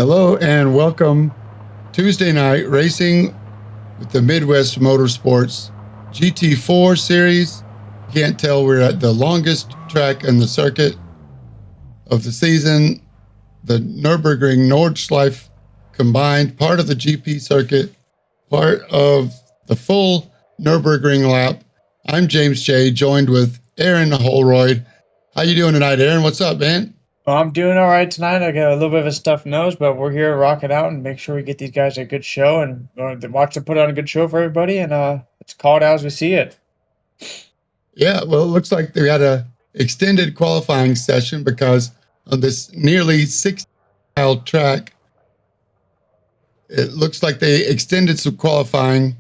Hello and welcome Tuesday night racing with the Midwest Motorsports GT4 series. You can't tell we're at the longest track in the circuit of the season, the Nurburgring Nordschleife combined, part of the GP circuit, part of the full Nurburgring lap. I'm James J, joined with Aaron Holroyd. How you doing tonight, Aaron? What's up, man? Well, I'm doing all right tonight. I got a little bit of a stuffed nose, but we're here to rock it out and make sure we get these guys a good show and watch them put on a good show for everybody. And let's call it out as we see it. Yeah, well, it looks like they had a extended qualifying session because on this nearly 6-mile track, it looks like they extended some qualifying,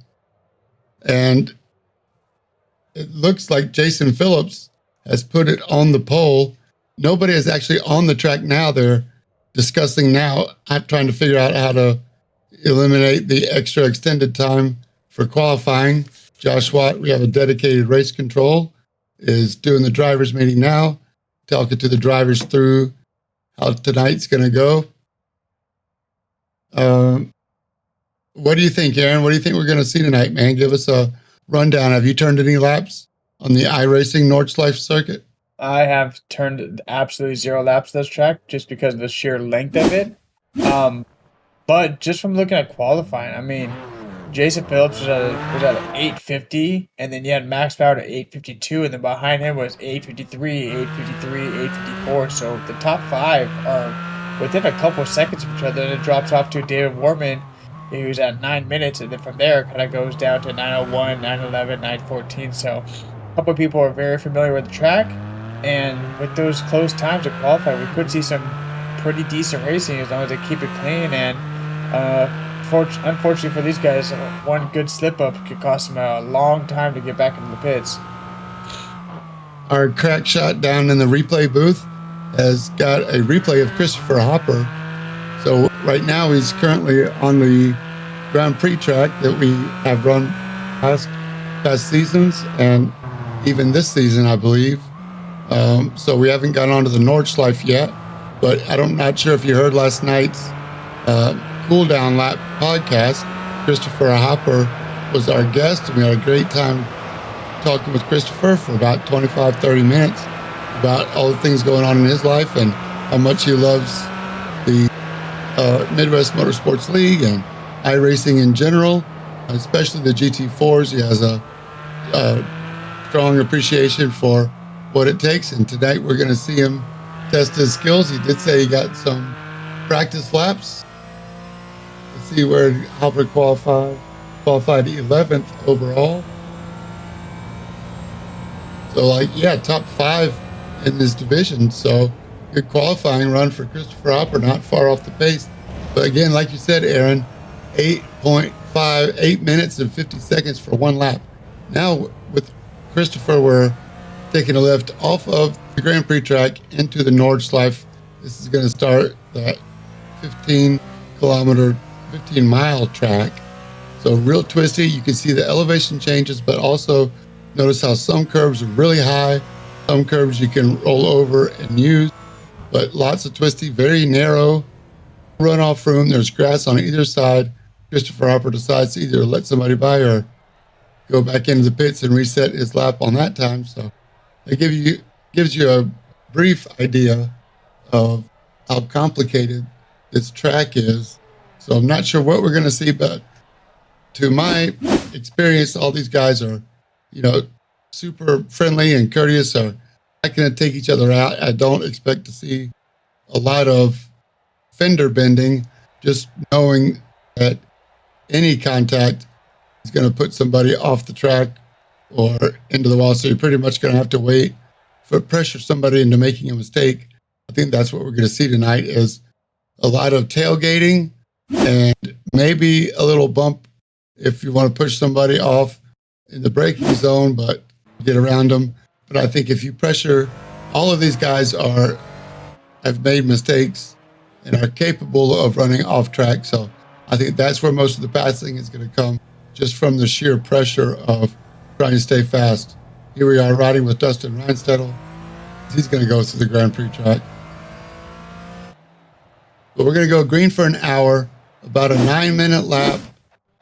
and it looks like Jason Phillips has put it on the pole. Nobody is actually on the track now. They're discussing now. I'm trying to figure out how to eliminate the extra extended time for qualifying. Josh Watt, we have a dedicated race control, is doing the drivers meeting now, talking to the drivers through how tonight's going to go. What do you think, Aaron? What do you think we're going to see tonight, man? Give us a rundown. Have you turned any laps on the iRacing Nordschleife circuit? I have turned absolutely 0 laps this track just because of the sheer length of it. But just from looking at qualifying, I mean, Jason Phillips was at 850, and then you had Max Power at 852, and then behind him was 853, 853, 854. So the top 5 are within a couple of seconds of each other, and it drops off to David Warman, who's at 9 minutes, and then from there it kind of goes down to 901, 911, 914. So a couple of people are very familiar with the track, and with those close times to qualify, we could see some pretty decent racing as long as they keep it clean. And unfortunately for these guys, one good slip-up could cost them a long time to get back into the pits. Our crack shot down in the replay booth has got a replay of Christopher Hopper. So right now he's currently on the Grand Prix track that we have run past seasons and even this season, I believe. So we haven't got onto the Nordschleife yet, but I'm not sure if you heard last night's Cool Down Lap podcast. Christopher Hopper was our guest, and we had a great time talking with Christopher for about 25-30 minutes about all the things going on in his life and how much he loves the Midwest Motorsports League and iRacing in general, especially the GT4s. He has a strong appreciation for what it takes, and tonight we're going to see him test his skills. He did say he got some practice laps. Let's see where Hopper qualified 11th overall. So top 5 in this division. So good qualifying run for Christopher Hopper, not far off the pace. But again, like you said, Aaron, 8 minutes and 50 seconds for one lap. Now with Christopher, we're taking a lift off of the Grand Prix track into the Nordschleife. This is going to start that 15-mile track. So real twisty. You can see the elevation changes, but also notice how some curves are really high, some curves you can roll over and use, but lots of twisty, very narrow runoff room. There's grass on either side. Christopher Hopper decides to either let somebody by or go back into the pits and reset his lap on that time. So it gives you a brief idea of how complicated this track is. So I'm not sure what we're going to see, but to my experience, all these guys are, super friendly and courteous, are not going to take each other out. I don't expect to see a lot of fender bending, just knowing that any contact is going to put somebody off the track or into the wall. So you're pretty much going to have to wait for pressure somebody into making a mistake. I think that's what we're going to see tonight is a lot of tailgating and maybe a little bump if you want to push somebody off in the braking zone, but get around them. But I think if you pressure, all of these guys have made mistakes and are capable of running off track. So I think that's where most of the passing is going to come, just from the sheer pressure of trying to stay fast. Here we are riding with Dustin Reinstedel. He's going to go through the Grand Prix track. But we're going to go green for an hour, about a 9-minute lap,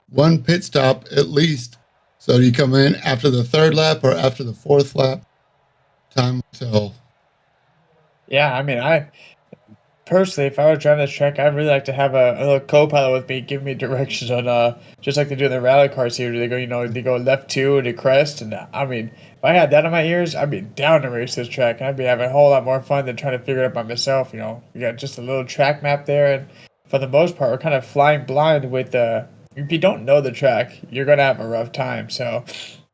one pit stop at least. So you come in after the third lap or after the fourth lap? Time will tell. Yeah, I mean, I personally, if I was driving this track, I'd really like to have a little co-pilot with me, giving me directions on just like they do in the rally car series. They go, they go left two to crest, and I mean, if I had that in my ears, I'd be down to race this track, and I'd be having a whole lot more fun than trying to figure it out by myself. We got just a little track map there, and for the most part, we're kind of flying blind with if you don't know the track, you're gonna have a rough time. So,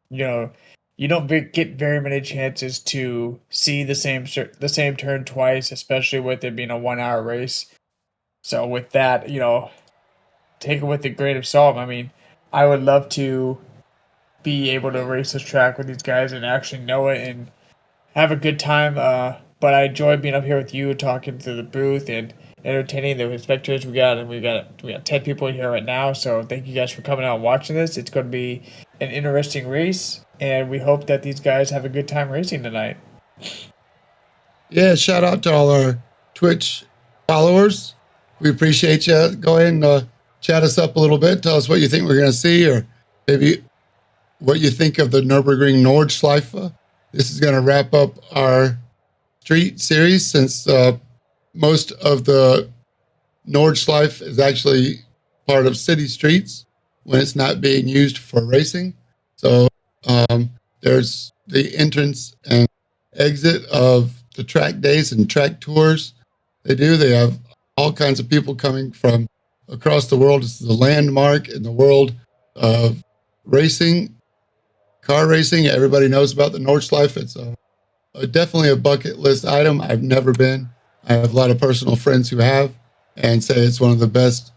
you know, you don't get very many chances to see the same turn twice, especially with it being a 1 hour race. So with that, take it with a grain of salt. I mean, I would love to be able to race this track with these guys and actually know it and have a good time. But I enjoy being up here with you, talking to the booth and entertaining the spectators. We got 10 people in here right now. So thank you guys for coming out and watching this. It's going to be an interesting race, and we hope that these guys have a good time racing tonight. Yeah, shout out to all our Twitch followers. We appreciate you. Go ahead and chat us up a little bit. Tell us what you think we're going to see, or maybe what you think of the Nurburgring Nordschleife. This is going to wrap up our street series, since most of the Nordschleife is actually part of city streets when it's not being used for racing. So there's the entrance and exit of the track days and track tours they have all kinds of people coming from across the world. It's the landmark in the world of racing, car racing. Everybody knows about the Nordschleife. It's definitely a bucket list item. I've never been. I have a lot of personal friends who have, and say it's one of the best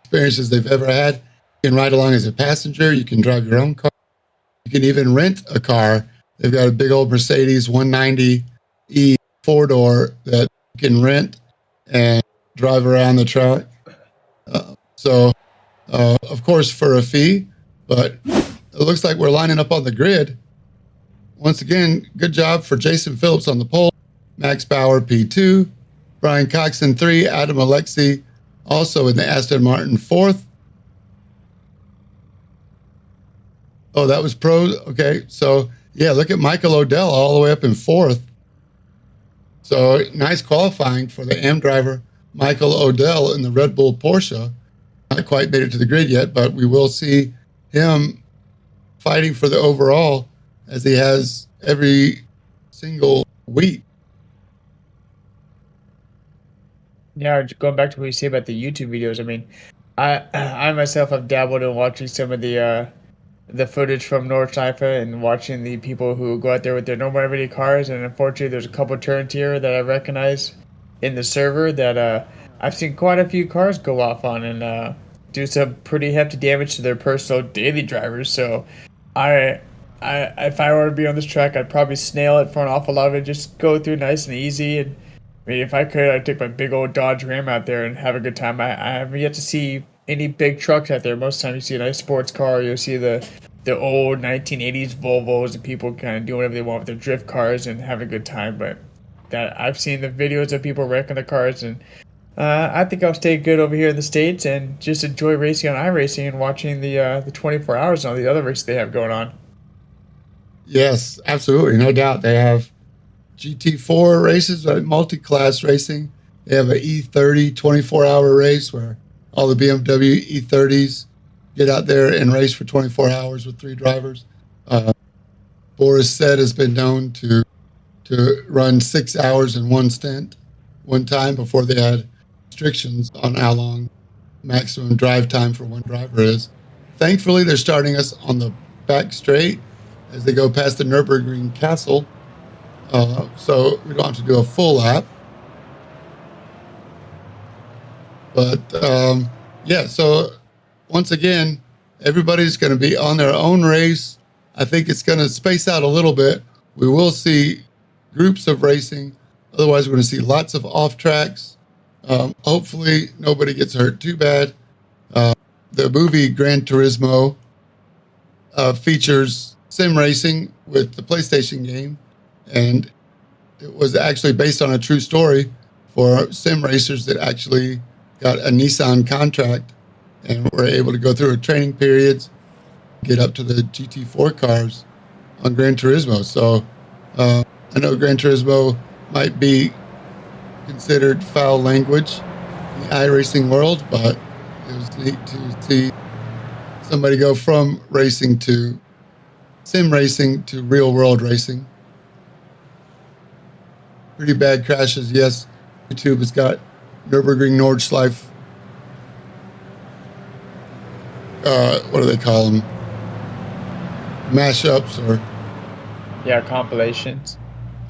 experiences they've ever had. You can ride along as a passenger. You can drive your own car. You can even rent a car. They've got a big old Mercedes 190E 4-door that you can rent and drive around the track. Of course, for a fee, but it looks like we're lining up on the grid. Once again, good job for Jason Phillips on the pole, Max Bauer P2, Brian Coxon 3, Adam Alexi also in the Aston Martin 4th. Oh, that was pro. Okay, so yeah, look at Michael Odell all the way up in 4th. So nice qualifying for the AM driver, Michael Odell in the Red Bull Porsche. Not quite made it to the grid yet, but we will see him fighting for the overall, as he has every single week. Yeah, going back to what you say about the YouTube videos. I mean, I myself have dabbled in watching some of the footage from Nordschleife and watching the people who go out there with their normal everyday cars. And unfortunately, there's a couple turns here that I recognize in the server that I've seen quite a few cars go off on and do some pretty hefty damage to their personal daily drivers. So I, if I were to be on this track, I'd probably snail it for an awful lot of it. Just go through nice and easy. And I mean, if I could, I'd take my big old Dodge Ram out there and have a good time. I haven't yet to see any big trucks out there. Most of the time, you see a nice sports car. You'll see the old 1980s Volvos and people kind of doing whatever they want with their drift cars and having a good time. But that I've seen the videos of people wrecking the cars, and I think I'll stay good over here in the States and just enjoy racing on iRacing and watching the 24 hours and all the other races they have going on. Yes, absolutely, no doubt. They have GT4 races, multi-class racing. They have an E30 24-hour race where all the BMW E30s get out there and race for 24 hours with 3 drivers. Boris Said has been known to run 6 hours in one stint, one time, before they had restrictions on how long maximum drive time for one driver is. Thankfully, they're starting us on the back straight as they go past the Nurburgring Castle, so we don't have to do a full lap. But yeah, so once again, everybody's going to be on their own race. I think it's going to space out a little bit. We will see groups of racing. Otherwise, we're going to see lots of off tracks. Hopefully, nobody gets hurt too bad. The movie Gran Turismo features sim racing with the PlayStation game, and it was actually based on a true story for sim racers that actually got a Nissan contract, and we're able to go through a training periods, get up to the GT4 cars on Gran Turismo. So I know Gran Turismo might be considered foul language in the iRacing world, but it was neat to see somebody go from racing to sim racing to real world racing. Pretty bad crashes, yes. YouTube has got Nurburgring Nordschleife. What do they call them? Mashups or compilations.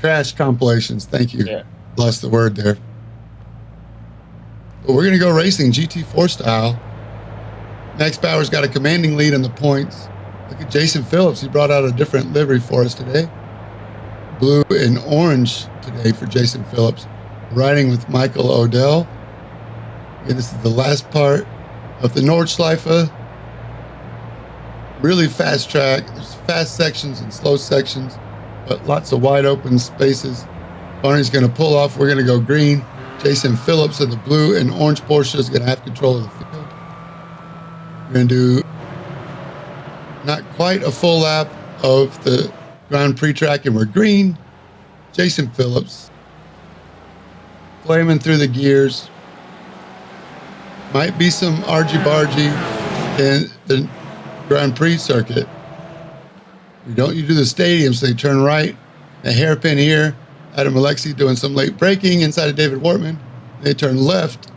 crash compilations. Thank you. Yeah. Lost the word there. But we're going to go racing GT4 style. Max Bauer's got a commanding lead in the points. Look at Jason Phillips. He brought out a different livery for us today. Blue and orange today for Jason Phillips. Riding with Michael Odell. And this is the last part of the Nordschleife. Really fast track. There's fast sections and slow sections, but lots of wide open spaces. Barney's going to pull off. We're going to go green. Jason Phillips of the blue and orange Porsche is going to have control of the field. We're going to do not quite a full lap of the Grand Prix track, and we're green. Jason Phillips flaming through the gears. Might be some argy-bargy in the Grand Prix circuit. We don't do the stadium, so they turn right. A hairpin here. Adam Alexei doing some late braking inside of David Wortman. They turn left.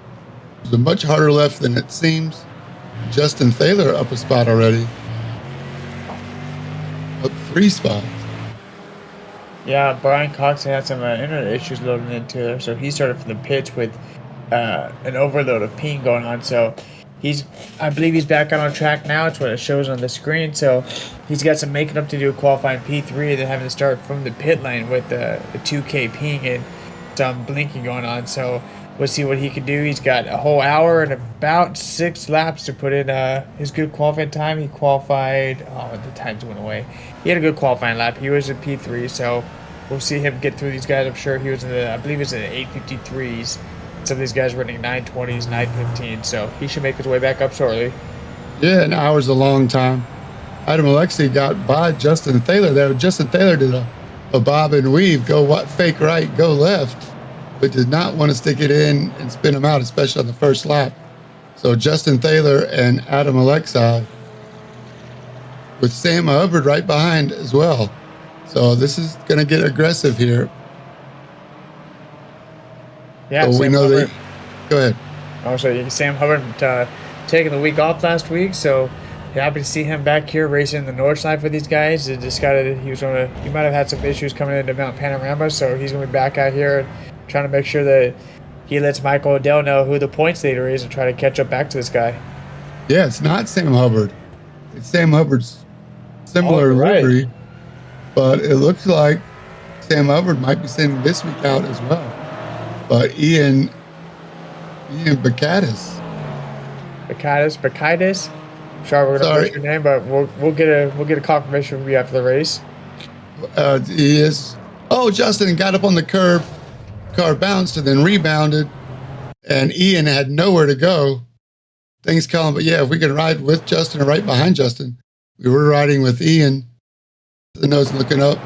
It's a much harder left than it seems. Justin Thaler up a spot already. Up 3 spots. Yeah, Brian Cox had some internet issues loading into there, so he started from the pits with an overload of ping going on. So I believe he's back out on track now. It's what it shows on the screen. So he's got some making up to do qualifying P3, then having to start from the pit lane with a 2K ping and some blinking going on. So we'll see what he can do. He's got a whole hour and about 6 laps to put in his good qualifying time. He qualified. Oh, the times went away. He had a good qualifying lap. He was in P3, so we'll see him get through these guys. I'm sure he was I believe it was in the 853s. Some of these guys running 920s, 915s, so he should make his way back up shortly. Yeah, an hour's a long time. Adam Alexei got by Justin Thaler there. Justin Thaler did a bob and weave, fake right, go left, but did not want to stick it in and spin him out, especially on the first lap. So Justin Thaler and Adam Alexei with Sam Hubbard right behind as well. So this is going to get aggressive here. Yeah, so we know that. Go ahead. Also, Sam Hubbard taking the week off last week, so happy to see him back here racing the Nordschleife with these guys. He might have had some issues coming into Mount Panorama, so he's going to be back out here trying to make sure that he lets Michael Odell know who the points leader is and try to catch up back to this guy. Yeah, it's not Sam Hubbard. It's Sam Hubbard's similar livery, but it looks like Sam Hubbard might be sending this week out as well. But Ian Bacchidis. Sorry, we're gonna butcher your name, but we'll get a confirmation from you after the race. He is. Oh, Justin got up on the curb, car bounced and then rebounded, and Ian had nowhere to go. Things calm, but yeah, if we could ride with Justin or right behind Justin, we were riding with Ian. The nose looking up.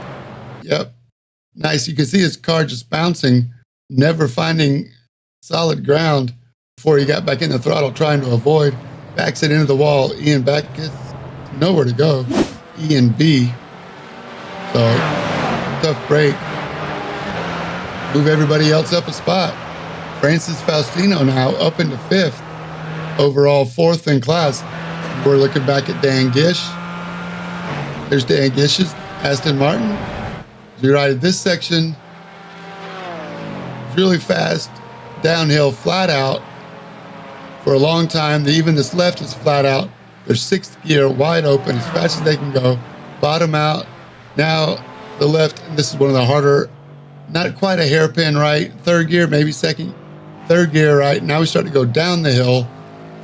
Yep, nice. You can see his car just bouncing. Never finding solid ground before he got back in the throttle, trying to avoid, backs it into the wall. Ian back gets nowhere to go. Ian B. So tough break. Move everybody else up a spot. Francis Faustino now up into 5th. Overall 4th in class. We're looking back at Dan Gish. There's Dan Gish's Aston Martin. As we ride this section, really fast, downhill, flat out for a long time. Even this left is flat out. Their 6th gear wide open as fast as they can go. Bottom out. Now the left, and this is one of the harder, not quite a hairpin right. 3rd gear, maybe 2nd. 3rd gear right. Now we start to go down the hill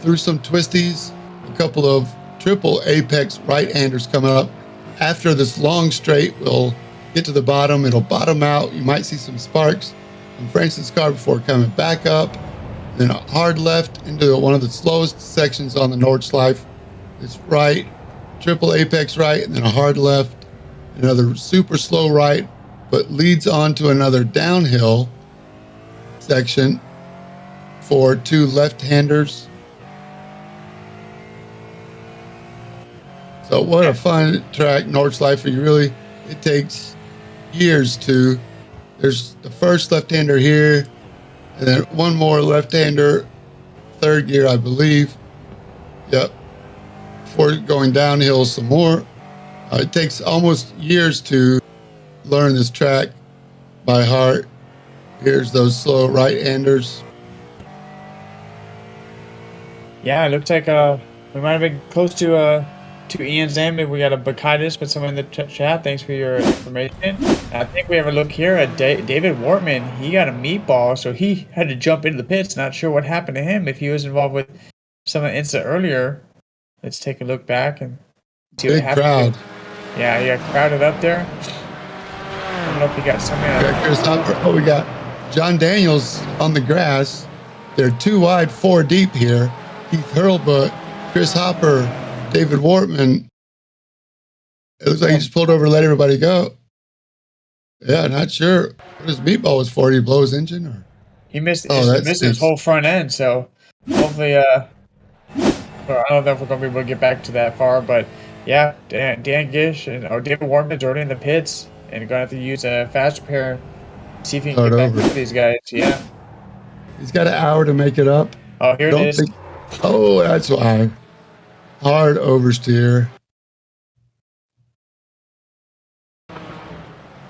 through some twisties, a couple of triple apex right-handers coming up. After this long straight, we'll get to the bottom. It'll bottom out. You might see some sparks from Francis' car before coming back up. then a hard left into one of the slowest sections on the Nordschleife. It's right, triple apex right, and then a hard left, another super slow right, but leads on to another downhill section for two left-handers. So what a fun track, Nordschleife. It takes years to, there's the first left-hander here, and then one more left-hander, third gear, I believe. Yep. Before going downhill some more. It takes almost years to learn this track by heart. Here's those slow right-handers. Yeah, it looks like we might have been close to Ian's name. Maybe we got a Bacchidus, but someone in the chat. Thanks for your information. I think we have a look here at David Wortman. He got a meatball, so he had to jump into the pits. Not sure what happened to him. If he was involved with some of the incident earlier. Let's take a look back and see what happened. Big crowd. Yeah, he got crowded up there. I don't know if he got something. We got John Daniels on the grass. They're 2 wide, 4 deep here. Keith Hurlbut, Chris Hopper, David Wortman. It looks like he just pulled over to let everybody go. Yeah, not sure what his meatball was for. Did he blow his engine? Or? He missed his whole front end, so hopefully, I don't know if we're going to be able to get back to that far, but yeah, Dan Gish and David Wortman's already in the pits and going to have to use a fast repair, see if he can get back to these guys. Yeah. He's got an hour to make it up. Oh, here it is. Oh, that's why. Hard oversteer.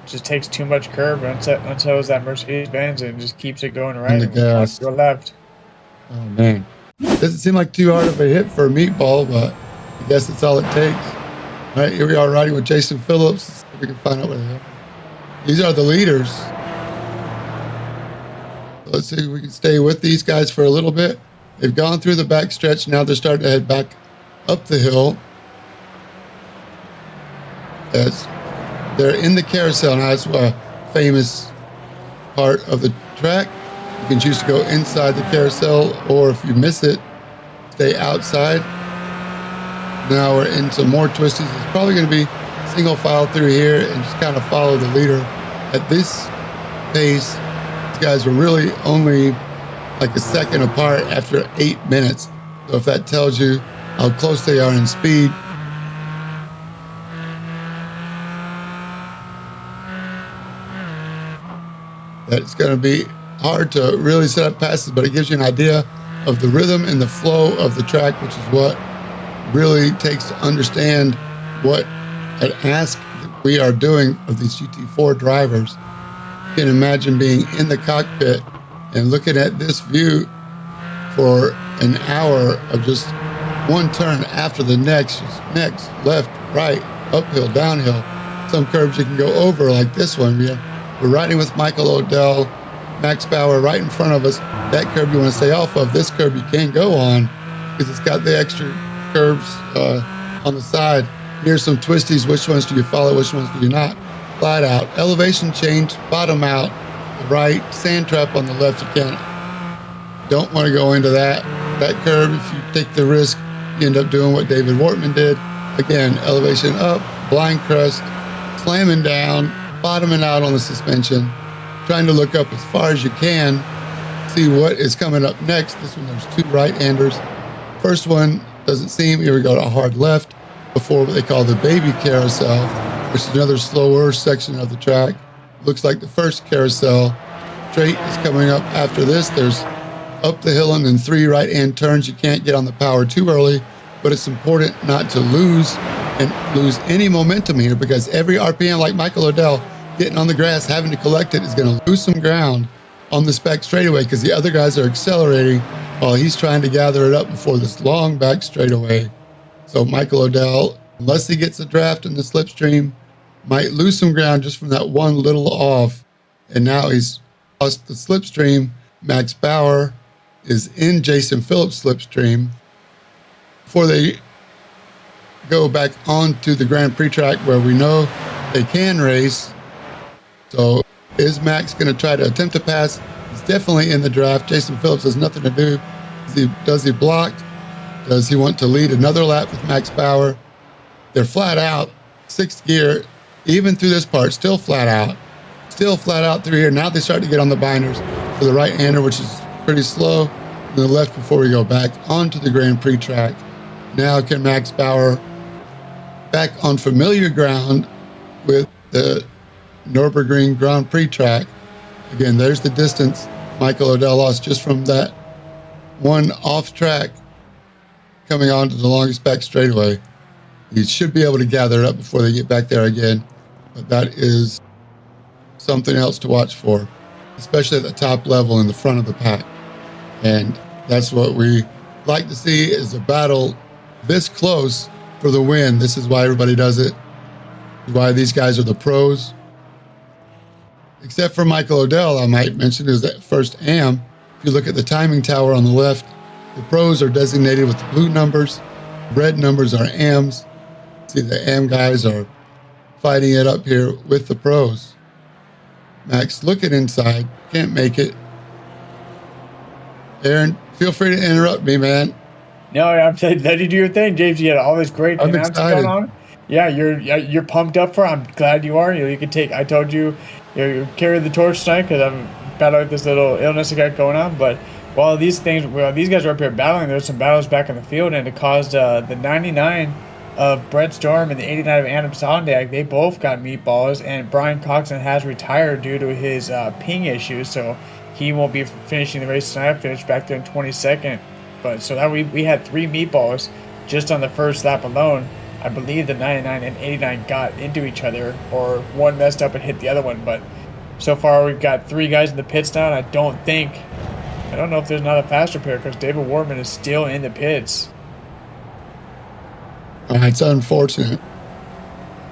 Just takes too much curb until that Mercedes-Benz and just keeps it going right and the gas. Go left. Oh, man. Doesn't seem like too hard of a hit for a meatball, but I guess that's all it takes. All right, here we are riding with Jason Phillips. Let's see if we can find out where they are. These are the leaders. Let's see if we can stay with these guys for a little bit. They've gone through the back stretch. Now they're starting to head back up the hill. As they're in the carousel. Now that's a famous part of the track. You can choose to go inside the carousel, or if you miss it, stay outside. Now we're into more twisties. It's probably going to be single file through here and just kind of follow the leader. At this pace, these guys were really only like a second apart after 8 minutes. So if that tells you how close they are in speed. That's going to be hard to really set up passes, but it gives you an idea of the rhythm and the flow of the track, which is what really takes to understand what an ask that we are doing of these GT4 drivers. You can imagine being in the cockpit and looking at this view for an hour of just one turn after the next, left, right, uphill, downhill. Some curves you can go over like this one. We're riding with Michael Odell, Max Bauer right in front of us. That curve you want to stay off of. This curve you can't go on because it's got the extra curves on the side. Here's some twisties. Which ones do you follow? Which ones do you not? Flat out. Elevation change, bottom out, right, sand trap on the left. You don't want to go into that curve. If you take the risk, you end up doing what David Wortman did. Again, elevation up, blind crust, slamming down, bottoming out on the suspension, trying to look up as far as you can, see what is coming up next. This one, there's 2 right-handers. First one doesn't seem, here we go to a hard left before what they call the baby carousel, which is another slower section of the track. Looks like the first carousel. Straight is coming up after this. There's up the hill and then 3 right-hand turns. You can't get on the power too early, but it's important not to lose any momentum here, because every RPM, like Michael Odell, getting on the grass, having to collect it, is going to lose some ground on this back straightaway because the other guys are accelerating while he's trying to gather it up before this long back straightaway. So Michael Odell, unless he gets a draft in the slipstream, might lose some ground just from that one little off. And now he's lost the slipstream. Max Bauer is in Jason Phillips' slipstream. Before they go back onto the Grand Prix track where we know they can race. So is Max going to try to attempt to pass? He's definitely in the draft. Jason Phillips has nothing to do. Does he block? Does he want to lead another lap with Max Bauer? They're flat out, sixth gear, even through this part, still flat out through here. Now they start to get on the binders for the right-hander, which is pretty slow, and the left before we go back onto the Grand Prix track. Now can Max Bauer, back on familiar ground with the Nurburgring Grand Prix track. Again, there's the distance Michael O'Dell lost just from that one off track coming onto the longest back straightaway. He should be able to gather it up before they get back there again, but that is something else to watch for, especially at the top level in the front of the pack. And that's what we like to see, is a battle this close for the win. This is why everybody does it, why these guys are the pros. Except for Michael O'Dell, I might mention, is that first AM. If you look at the timing tower on the left, the pros are designated with the blue numbers. Red numbers are AMs. See, the AM guys are fighting it up here with the pros. Max looking inside, can't make it. Aaron, feel free to interrupt me, man. No, I'm saying, let you do your thing, James. You had all this great announcement going on. Yeah, you're pumped up for it. I'm glad you are. You can take. I told you, you carry the torch tonight because I'm battling with this little illness I got going on. But while these guys are up here battling, there's some battles back in the field, and it caused the 99 of Brett Storm and the 89 of Adam Sondag. They both got meatballs, and Brian Coxon has retired due to his ping issues, so he won't be finishing the race tonight. Finished back there in 22nd. But so that we had 3 meatballs just on the first lap alone. I believe the 99 and 89 got into each other, or one messed up and hit the other one. But so far we've got 3 guys in the pits now, and I don't know if there's not a faster pair because David Warman is still in the pits. It's unfortunate.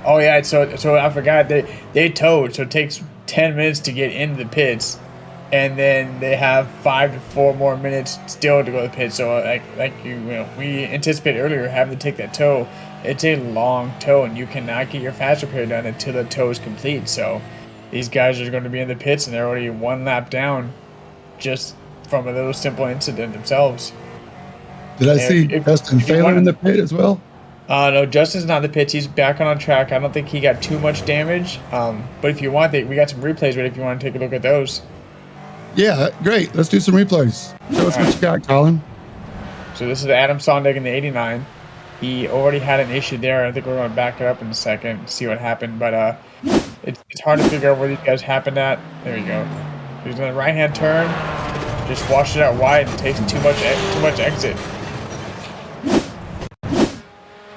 Oh yeah, so I forgot they towed, so it takes 10 minutes to get into the pits. And then they have 5 to 4 more minutes still to go to the pit. So we anticipated earlier, having to take that tow. It's a long tow, and you cannot get your fast repair done until the tow is complete. So these guys are going to be in the pits, and they're already 1 lap down, just from a little simple incident themselves. Did I see Justin Phelan in the pit as well? No, Justin's not in the pits. He's back on track. I don't think he got too much damage. But if you want, we got some replays ready if you want to take a look at those. Yeah, great. Let's do some replays. Show us what you got, Colin. So this is Adam Sondag in the 89. He already had an issue there. I think we're going to back it up in a second and see what happened. But it's hard to figure out where these guys happened at. There you go. He's in the right-hand turn. Just washed it out wide and takes too much exit.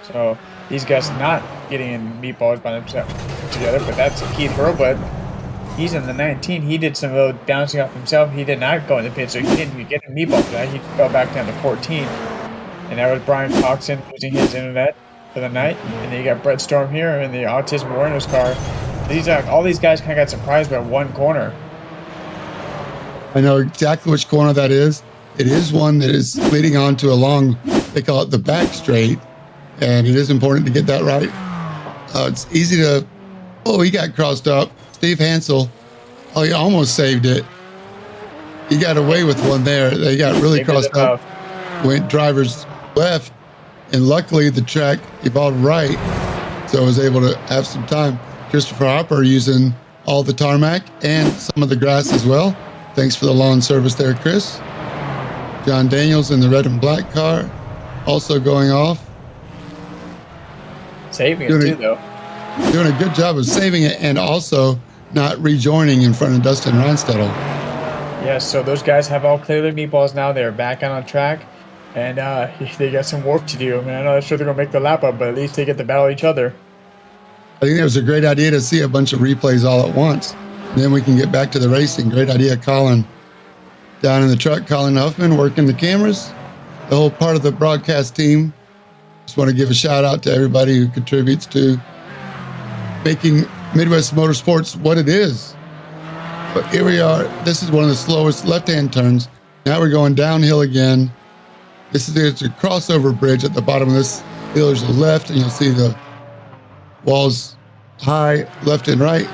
So these guys not getting in meatballs by themselves together. But that's Keith Hurlbut. He's in the 19. He did some of bouncing off himself. He did not go in the pit, so he didn't get a meatball for that. He fell back down to 14. And that was Brian Coxon using his internet for the night. And then you got Brett Storm here in the autism awareness car. All these guys kind of got surprised by one corner. I know exactly which corner that is. It is one that is leading on to a long, they call it the back straight. And it is important to get that right. It's easy to, he got crossed up. Steve Hansel, he almost saved it. He got away with one there. They got really crossed up. Went driver's left, and luckily the track evolved right, so I was able to have some time. Christopher Hopper using all the tarmac and some of the grass as well. Thanks for the lawn service there, Chris. John Daniels in the red and black car, also going off. Saving it too, though. Doing a good job of saving it and also not rejoining in front of Dustin Ronstedel. Yes, so those guys have all cleared their meatballs now. They're back on track, and they got some work to do. I mean, I'm not sure they're going to make the lap up, but at least they get to battle each other. I think it was a great idea to see a bunch of replays all at once. And then we can get back to the racing. Great idea, Colin. Down in the truck, Colin Huffman working the cameras. The whole part of the broadcast team. Just want to give a shout out to everybody who contributes to making Midwest Motorsports what it is. But here we are. This is one of the slowest left-hand turns. Now we're going downhill again. It's a crossover bridge at the bottom of this hill. There's a left, and you'll see the walls high left and right.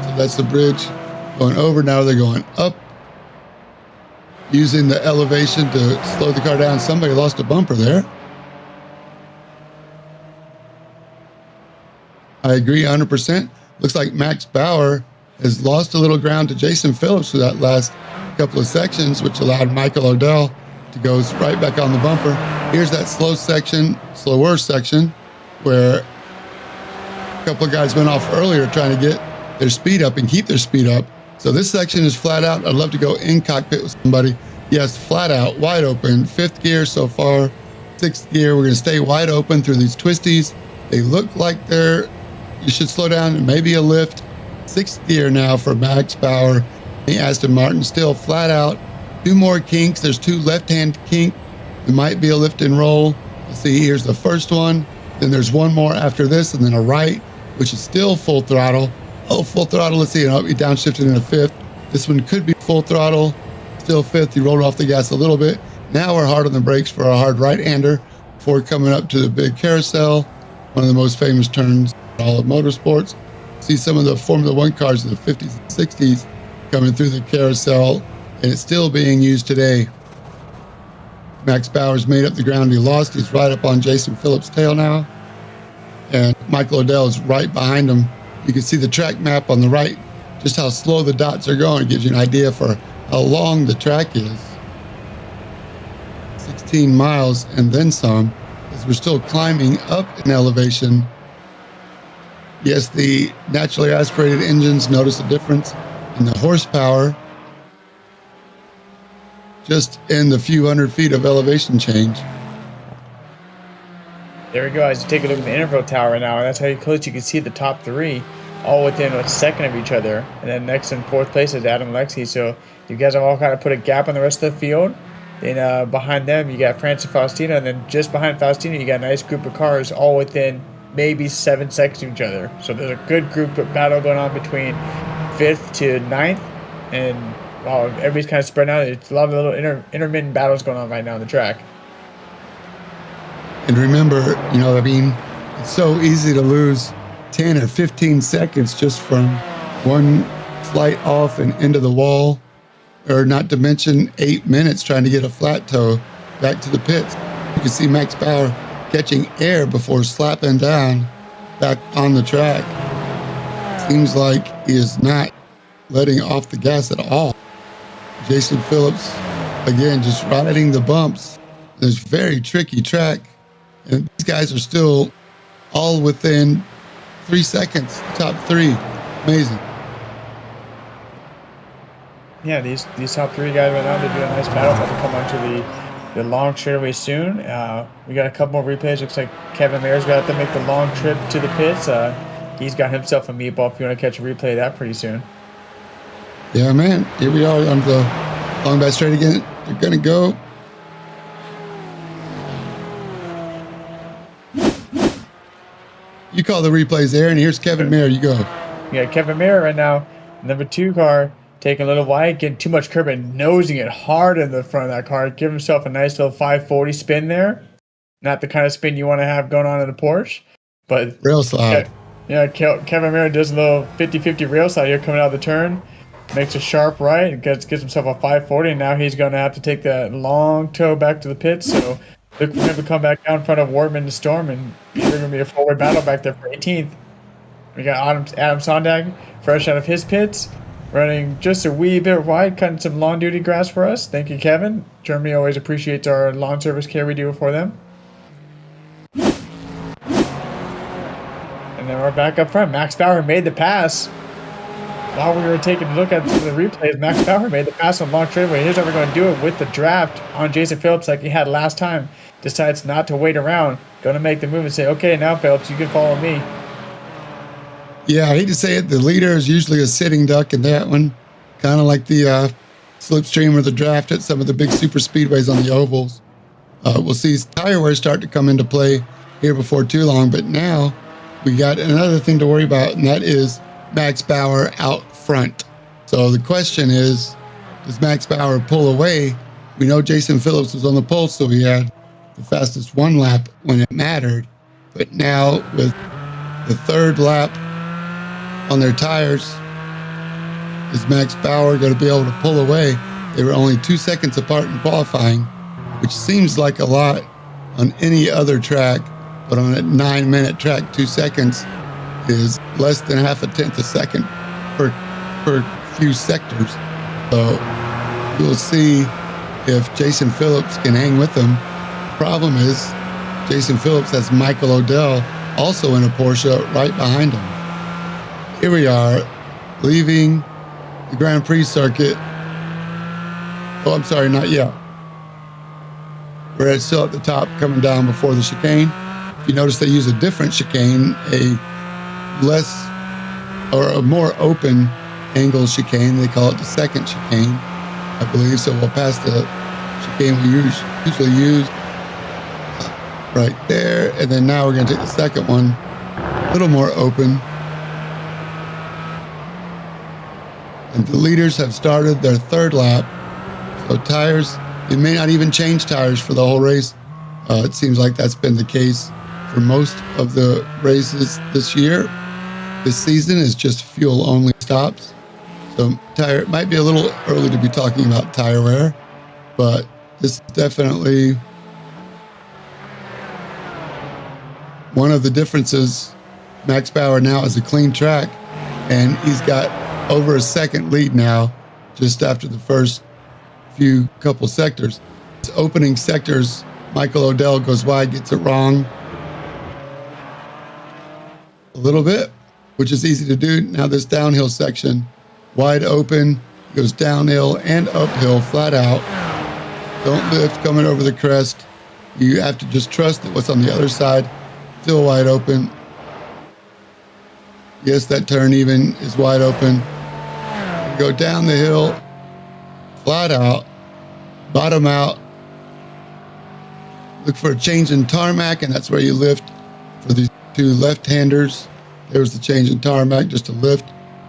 So that's the bridge going over. Now they're going up using the elevation to slow the car down. Somebody lost a bumper there. I agree 100%. Looks like Max Bauer has lost a little ground to Jason Phillips for that last couple of sections, which allowed Michael Odell to go right back on the bumper. Here's that slower section, where a couple of guys went off earlier trying to get their speed up and keep their speed up. So this section is flat out. I'd love to go in cockpit with somebody. Yes, flat out, wide open. 5th gear so far, 6th gear. We're going to stay wide open through these twisties. They look like you should slow down and maybe a lift. 6th gear now for Max Bauer. The Aston Martin still flat out. 2 more kinks. There's 2 left-hand kink. There might be a lift and roll. Let's see, here's the first one. Then there's one more after this, and then a right, which is still full throttle. Oh, full throttle. Let's see. He downshifted in a 5th. This one could be full throttle. Still 5th. He rolled off the gas a little bit. Now we're hard on the brakes for a hard right-hander before coming up to the big carousel, one of the most famous turns in all of motorsports. See some of the Formula One cars in the 50s and 60s coming through the carousel, and it's still being used today. Max Bauer's made up the ground he lost. He's right up on Jason Phillips' tail now. And Michael Odell is right behind him. You can see the track map on the right, just how slow the dots are going. It gives you an idea for how long the track is. 16 miles and then some, as we're still climbing up in elevation. Yes, the naturally aspirated engines, notice a difference in the horsepower just in the few hundred feet of elevation change. There we go. As you take a look at the interval tower now, and that's how close you can see the top 3, all within a second of each other. And then next in 4th place is Adam Lexi. So you guys have all kind of put a gap on the rest of the field. Then behind them, you got Francis Faustino, and then just behind Faustino, you got a nice group of cars all within maybe 7 seconds of each other. So there's a good group of battle going on between 5th to 9th, and while everybody's kind of spread out, it's a lot of little intermittent battles going on right now on the track. And remember, it's so easy to lose 10 or 15 seconds just from one slight off and into the wall, or not to mention 8 minutes trying to get a flat toe back to the pits. You can see Max Bauer catching air before slapping down back on the track. Seems like he is not letting off the gas at all. Jason Phillips, again, just riding the bumps. This very tricky track. And these guys are still all within 3 seconds, top 3. Amazing. Yeah, these top 3 guys right now, they do a nice battle, but to come onto the long straightaway soon. We got a couple more replays. Looks like Kevin Mayer's got to make the long trip to the pits. He's got himself a meatball if you want to catch a replay of that pretty soon. Yeah, man. Here we are on the long back straight again. They're going to go. You call the replays there, and here's Kevin Mayer. You go. Yeah, Kevin Mayer right now, number 2 car, taking a little wide, getting too much curb and nosing it hard in the front of that car. Give himself a nice little 540 spin there. Not the kind of spin you want to have going on in a Porsche, but rail slide. Yeah, Kevin Mayer does a little 50-50 rail slide here coming out of the turn. Makes a sharp right, gets himself a 540, and now he's going to have to take that long toe back to the pits. So look for him to come back down in front of Wortman to Storm, and there's going to be a forward battle back there for 18th. We got Adam Sondag fresh out of his pits, running just a wee bit wide, cutting some lawn duty grass for us. Thank you, Kevin. Germany always appreciates our lawn service care we do for them. And then we're back up front. Max Bauer made the pass. While we were taking a look at some of the replays, Max Bauer made the pass on long straightaway. Here's how we're going to do it with the draft on Jason Phillips like he had last time. Decides not to wait around. Going to make the move and say, okay, now Phillips, you can follow me. Yeah, I hate to say it. The leader is usually a sitting duck in that one. Kind of like the slipstream or the draft at some of the big super speedways on the ovals. We'll see tire wear start to come into play here before too long. But now we got another thing to worry about, and that is Max Bauer out front. So the question is, does Max Bauer pull away? We know Jason Phillips was on the pole, so he had the fastest 1 lap when it mattered. But now with the 3rd lap on their tires, is Max Bauer going to be able to pull away? They were only 2 seconds apart in qualifying, which seems like a lot on any other track, but on a 9-minute track, 2 seconds is less than half a tenth a second per few sectors. So you'll see if Jason Phillips can hang with them. The problem is Jason Phillips has Michael Odell also in a Porsche right behind him. Here we are leaving the Grand Prix circuit. Oh, I'm sorry, not yet. We're still at the top coming down before the chicane. If you notice, they use a different chicane, a less or a more open angle chicane. They call it the second chicane, I believe. So we'll pass the chicane we usually use right there. And then now we're going to take the second one, a little more open. And the leaders have started their third lap. So tires, they may not even change tires for the whole race. It seems like that's been the case for most of the races this year. This season is just fuel only stops. So it might be a little early to be talking about tire wear, but this is definitely one of the differences. Max Bauer now has a clean track, and he's got over a second lead now, just after the first few couple sectors. His opening sectors, Michael Odell goes wide, gets it wrong a little bit, which is easy to do. Now this downhill section, wide open, goes downhill and uphill flat out. Don't lift coming over the crest. You have to just trust that what's on the other side, still wide open. Yes, that turn even is wide open. Go down the hill, flat out, bottom out. Look for a change in tarmac, and that's where you lift for these two left-handers. There's the change in tarmac, just a lift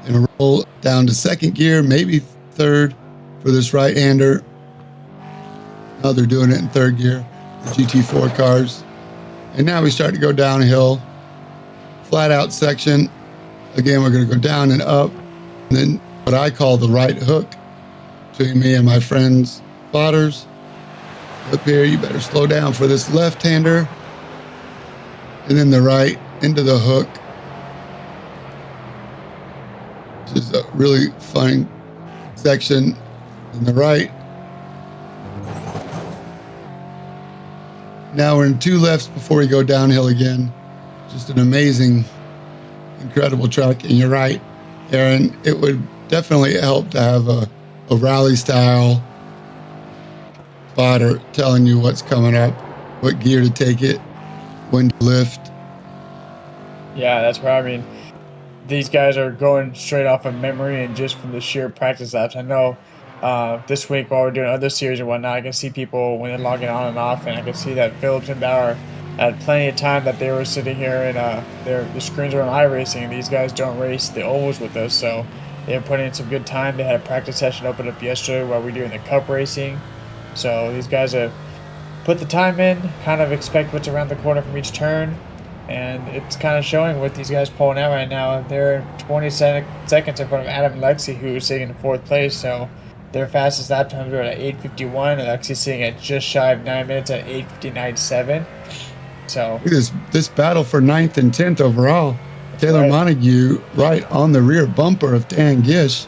and a roll down to second gear, maybe third for this right-hander. Now they're doing it in third gear, the GT4 cars. And now we start to go downhill, flat out section. Again, we're going to go down and up, and then what I call the right hook between me and my friend's spotters. Up here, you better slow down for this left-hander, and then the right into the hook. This is a really fine section in the right. Now we're in two lefts before we go downhill again. Just an amazing, incredible track. And you're right, Aaron, it would definitely help to have a rally style spotter telling you what's coming up, what gear to take it, when to lift. Yeah, that's where, I mean, these guys are going straight off of memory and just from the sheer practice laps. I know this week while we're doing other series and whatnot, I can see people when they're logging on and off, and I can see that Phillips and Bauer had plenty of time that they were sitting here and the screens are on iRacing, and these guys don't race the ovals with us, so they're putting in some good time. They had a practice session open up yesterday while we're doing the cup racing. So these guys have put the time in, kind of expect what's around the corner from each turn, and it's kind of showing with these guys pulling out right now. They're 20 seconds in front of Adam and Lexi, who is sitting in fourth place, so their fastest lap times are at 8:51, and Lexi's sitting at just shy of 9 minutes at 8:59.7. So this battle for 9th and 10th overall. Taylor right. Montague right on the rear bumper of Dan Gish.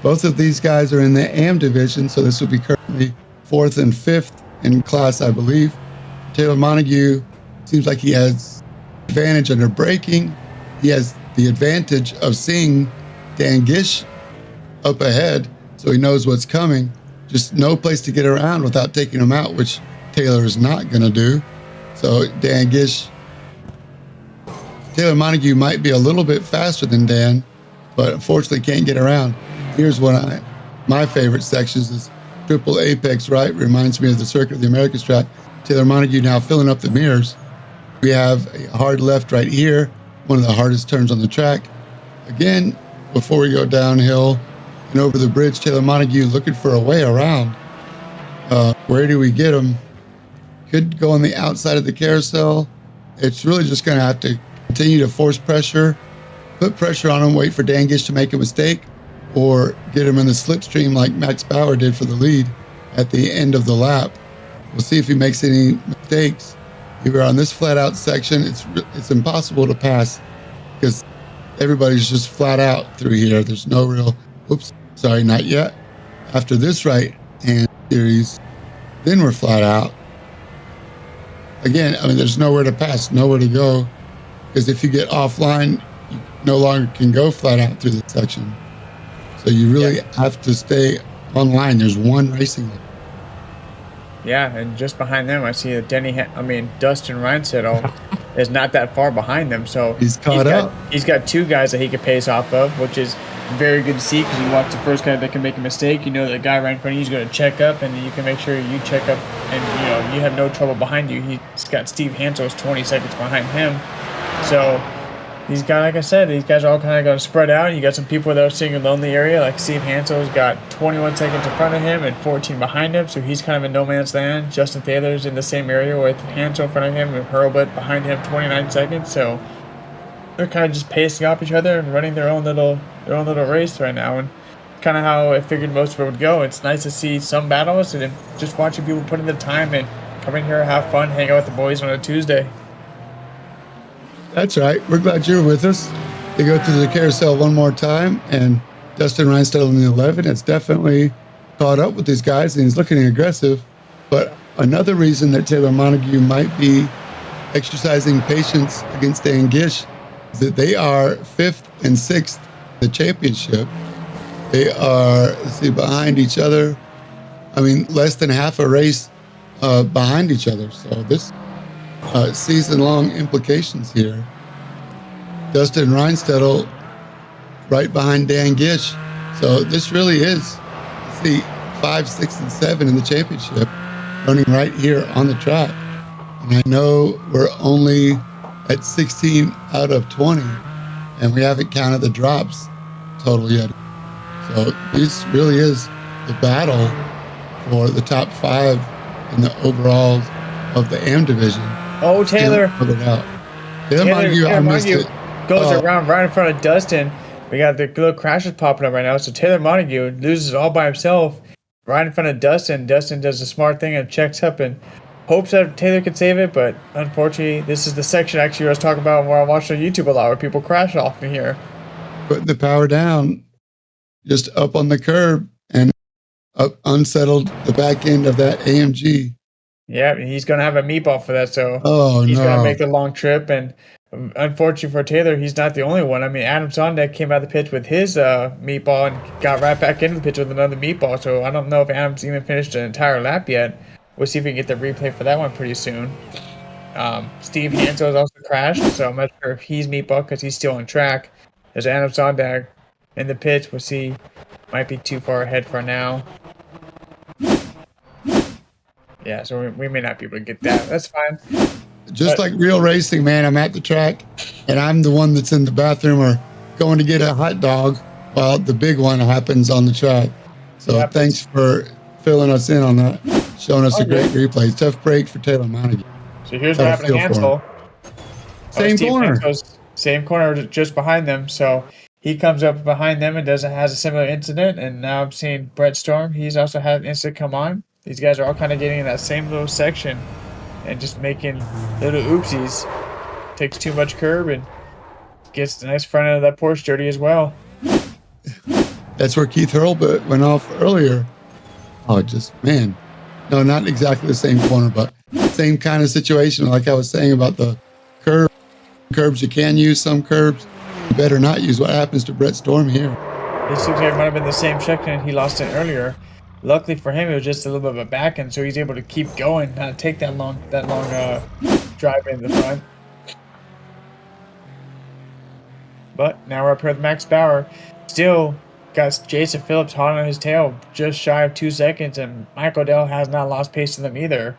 Both of these guys are in the AM division, so this would be currently 4th and 5th in class, I believe. Taylor Montague seems like he has advantage under braking. He has the advantage of seeing Dan Gish up ahead, so he knows what's coming. Just no place to get around without taking him out, which Taylor is not going to do. So Dan Gish, Taylor Montague might be a little bit faster than Dan, but unfortunately can't get around. Here's one my favorite sections is Triple Apex right. Reminds me of the Circuit of the Americas track. Taylor Montague now filling up the mirrors. We have a hard left right here, one of the hardest turns on the track. Again, before we go downhill and over the bridge, Taylor Montague looking for a way around. Where do we get him? Could go on the outside of the carousel. It's really just going to have to continue to force pressure, put pressure on him, wait for Dan Gish to make a mistake, or get him in the slipstream like Max Bauer did for the lead at the end of the lap. We'll see if he makes any mistakes. Either on this flat out section, it's impossible to pass because everybody's just flat out through here. There's no real, oops, sorry, not yet. After this right hand series, then we're flat out. Again, I mean, there's nowhere to pass, nowhere to go, because if you get offline, you no longer can go flat out through this section. So you really have to stay online. There's one racing lane. Yeah, and just behind them, I see that Dustin Reinsettle is not that far behind them. So he's caught up. He's got two guys that he could pace off of, which is very good to see because you watch the first guy that can make a mistake. You know the guy right in front of you is going to check up, and then you can make sure you check up, and you have no trouble behind you. He's got Steve Hansel's 20 seconds behind him. So these guys, like I said, these guys are all kind of going to spread out. You got some people that are sitting in a lonely area, like Steve Hansel's got 21 seconds in front of him and 14 behind him, so he's kind of in no man's land. Justin Taylor's in the same area with Hansel in front of him and Hurlbut behind him, 29 seconds. So they're kind of just pacing off each other and running their own little race right now, and kind of how I figured most of it would go. It's nice to see some battles and just watching people put in the time and come in here, have fun, hang out with the boys on a Tuesday. That's right. We're glad you're with us. They go through the carousel one more time, and Dustin Reinstedt in the 11 has definitely caught up with these guys, and he's looking aggressive. But another reason that Taylor Montague might be exercising patience against Dan Gish is that they are 5th and 6th in the championship. They are, behind each other. I mean, less than half a race behind each other. So this season-long implications here. Dustin Reinstedt right behind Dan Gish. So this really is, 5, 6, and 7 in the championship running right here on the track. And I know we're only at 16 out of 20, and we haven't counted the drops total yet. So this really is the battle for the top 5 in the overall of the AM division. Oh, Taylor Montague goes around right in front of Dustin. We got the little crashes popping up right now. So Taylor Montague loses all by himself right in front of Dustin. Dustin does a smart thing and checks up and hopes that Taylor can save it. But unfortunately, this is the section actually I was talking about where I watched on YouTube a lot where people crash off in here. Putting the power down, just up on the curb and unsettled the back end of that AMG. Yeah, he's going to have a meatball for that, so he's going to make the long trip, and unfortunately for Taylor, he's not the only one. I mean, Adam Sondek came out of the pits with his meatball and got right back into the pits with another meatball, so I don't know if Adam's even finished an entire lap yet. We'll see if we can get the replay for that one pretty soon. Steve Hansel has also crashed, so I'm not sure if he's meatball because he's still on track. There's Adam Sondek in the pits. We'll see. Might be too far ahead for now. Yeah, so we may not be able to get that. That's fine. Just like real racing, man, I'm at the track, and I'm the one that's in the bathroom or going to get a hot dog while the big one happens on the track. So thanks for filling us in on that, showing us a great replay. Tough break for Taylor Montague. So here's what happened to Hansel. Same corner. Same corner, just behind them. So he comes up behind them and has a similar incident. And now I'm seeing Brett Storm. He's also had an incident come on. These guys are all kind of getting in that same little section and just making little oopsies. Takes too much curb and gets the nice front end of that Porsche dirty as well. That's where Keith Hurlbut went off earlier. Oh, man. No, not exactly the same corner, but same kind of situation. Like I was saying about the curbs you can use, some curbs you better not use. What happens to Brett Storm here? It seems like it might have been the same section and he lost it earlier. Luckily for him, it was just a little bit of a back end, so he's able to keep going, not take that long drive in the front. But now we're up here with Max Bauer. Still got Jason Phillips hot on his tail, just shy of 2 seconds, and Michael Dell has not lost pace to them either.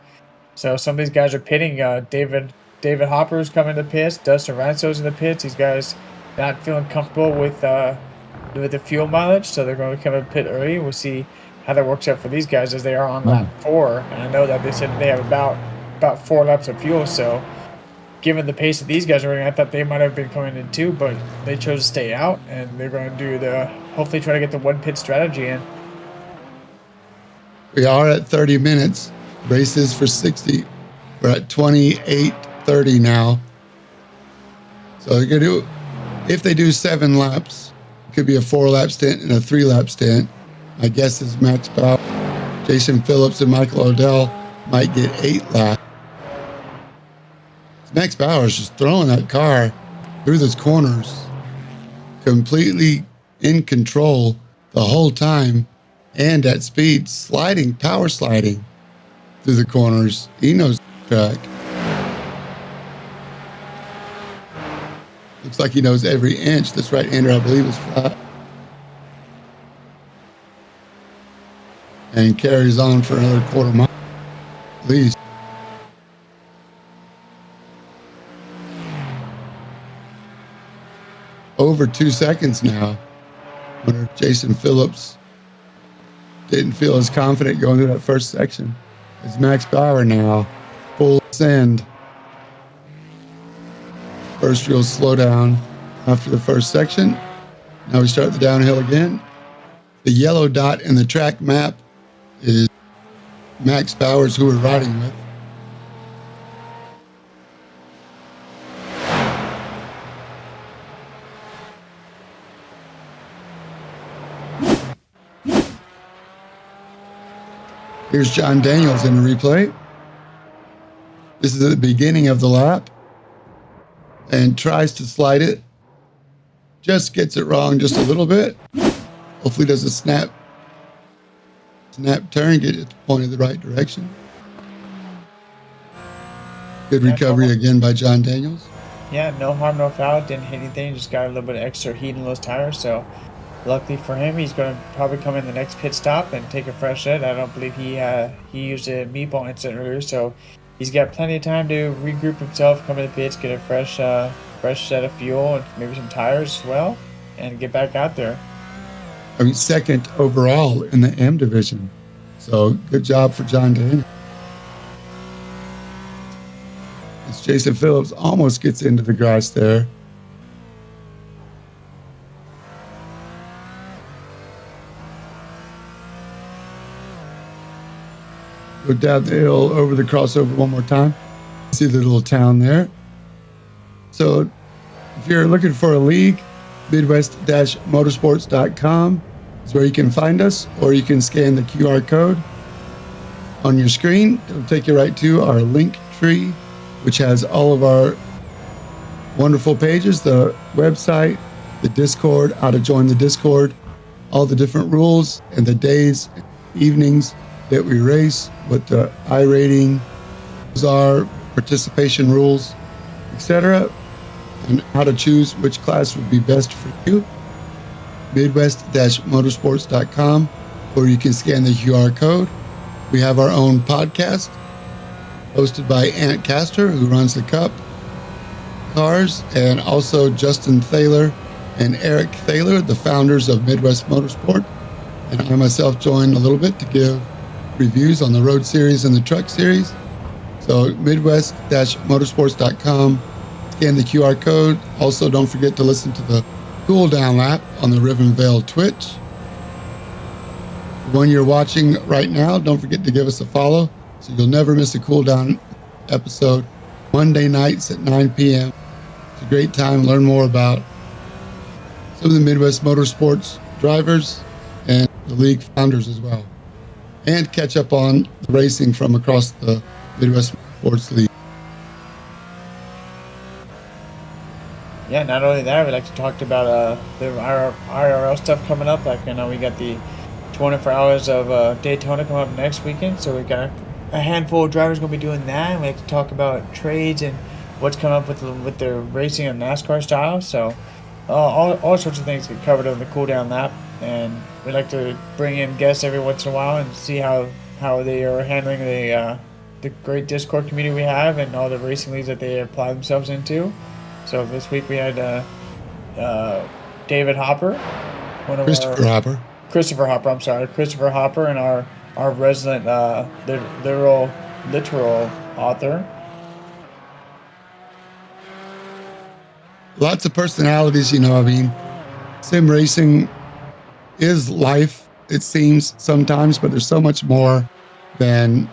So some of these guys are pitting. David Hopper's coming to the pits. Dustin Ranso's in the pits. These guys not feeling comfortable with the fuel mileage, so they're going to come to pit early. We'll see how that works out for these guys as they are on lap 4. And I know that they said they have about 4 laps of fuel, so given the pace that these guys are running, I thought they might have been coming in too, but they chose to stay out, and they're going to do hopefully try to get the one pit strategy in. We are at 30 minutes. Race is for 60. We're at 28:30 now. So they're going to do, if they do 7 laps, it could be a 4-lap stint and a 3-lap stint. My guess is Max Bauer, Jason Phillips, and Michael Odell might get 8 laps. Max Bauer is just throwing that car through those corners, completely in control the whole time, and at speed, power sliding through the corners. He knows the track. Looks like he knows every inch. This right-hander, I believe, is flat. And carries on for another quarter mile, at least. Over 2 seconds now. I wonder if Jason Phillips didn't feel as confident going through that first section. It's Max Bauer now, full send. First real slowdown after the first section. Now we start the downhill again. The yellow dot in the track map is Max Bauer's, who we're riding with. Here's John Daniels in the replay. This is at the beginning of the lap. And tries to slide it. Just gets it wrong just a little bit. Hopefully does a snap turn, get it pointed the right direction. Good recovery again by John Daniels. Yeah, no harm, no foul. Didn't hit anything. Just got a little bit of extra heat in those tires. So luckily for him, he's going to probably come in the next pit stop and take a fresh set. I don't believe he used a meatball incident earlier, so he's got plenty of time to regroup himself, come to the pits, get a fresh set of fuel and maybe some tires as well, and get back out there. I mean, second overall in the M division. So good job for John Daniels. As Jason Phillips almost gets into the grass there. Go down the hill over the crossover one more time. See the little town there. So if you're looking for a league, Midwest-motorsports.com is where you can find us, or you can scan the QR code on your screen. It'll take you right to our link tree, which has all of our wonderful pages, the website, the Discord, how to join the Discord, all the different rules and the days, evenings that we race, what the iRating are, participation rules, etc., and how to choose which class would be best for you. Midwest-motorsports.com, or you can scan the QR code. We have our own podcast hosted by Ant Castor, who runs the Cup cars, and also Justin Thaler and Eric Thaler, the founders of Midwest Motorsport. And I myself joined a little bit to give reviews on the Road Series and the Truck Series. So Midwest-motorsports.com, scan the QR code. Also, don't forget to listen to the cool down lap on the Rivenvale Twitch. The one you're watching right now, don't forget to give us a follow so you'll never miss a cool down episode. Monday nights at 9 p.m. It's a great time to learn more about some of the Midwest Motorsports drivers and the league founders as well, and catch up on the racing from across the Midwest Sports League. Yeah, not only that, we like to talk about the IRL stuff coming up. Like, we got the 24 hours of Daytona coming up next weekend, so we got a handful of drivers going to be doing that. And we like to talk about trades and what's coming up with the racing and NASCAR style. So all sorts of things get covered on the cool down lap, and we like to bring in guests every once in a while and see how they are handling the great Discord community we have and all the racing leagues that they apply themselves into. So this week we had David Hopper, Christopher Hopper, and our resident literal author. lots of personalities. I mean, sim racing is life, it seems sometimes, but there's so much more than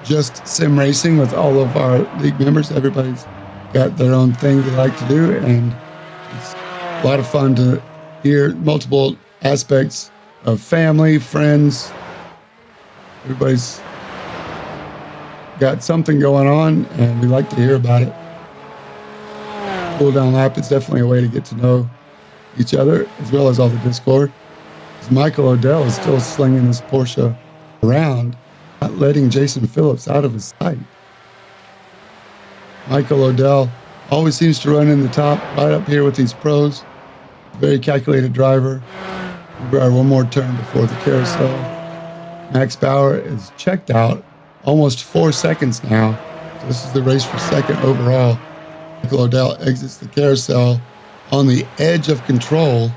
just sim racing with all of our league members. Everybody's got their own thing they like to do, and it's a lot of fun to hear multiple aspects of family, friends. Everybody's got something going on, and we like to hear about it. Cool down lap is definitely a way to get to know each other, as well as all the Discord. Michael Odell is still slinging this Porsche around, not letting Jason Phillips out of his sight. Michael Odell always seems to run in the top, right up here with these pros. Very calculated driver. One more turn before the carousel. Max Bauer is checked out, almost 4 seconds now. So this is the race for second overall. Michael Odell exits the carousel on the edge of control.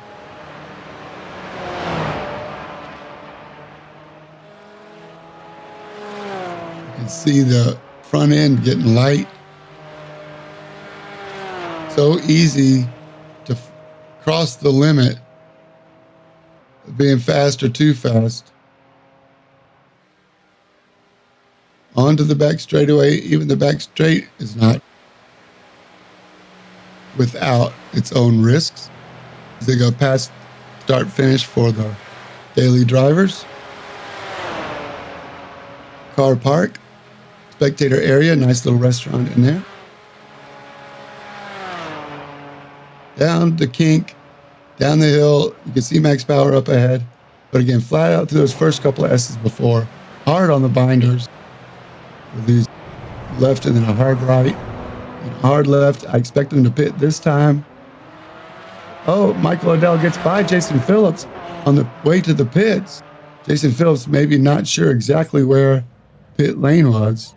You can see the front end getting light. So easy to cross the limit of being fast or too fast. Onto the back straightaway. Even the back straight is not without its own risks. They go past start finish for the daily drivers. Car park, spectator area, nice little restaurant in there. Down the kink, down the hill, you can see Max Power up ahead. But again, flat out through those first couple of S's before. Hard on the binders. For these left and then a hard right. And hard left. I expect him to pit this time. Oh, Michael Odell gets by Jason Phillips on the way to the pits. Jason Phillips maybe not sure exactly where pit lane was.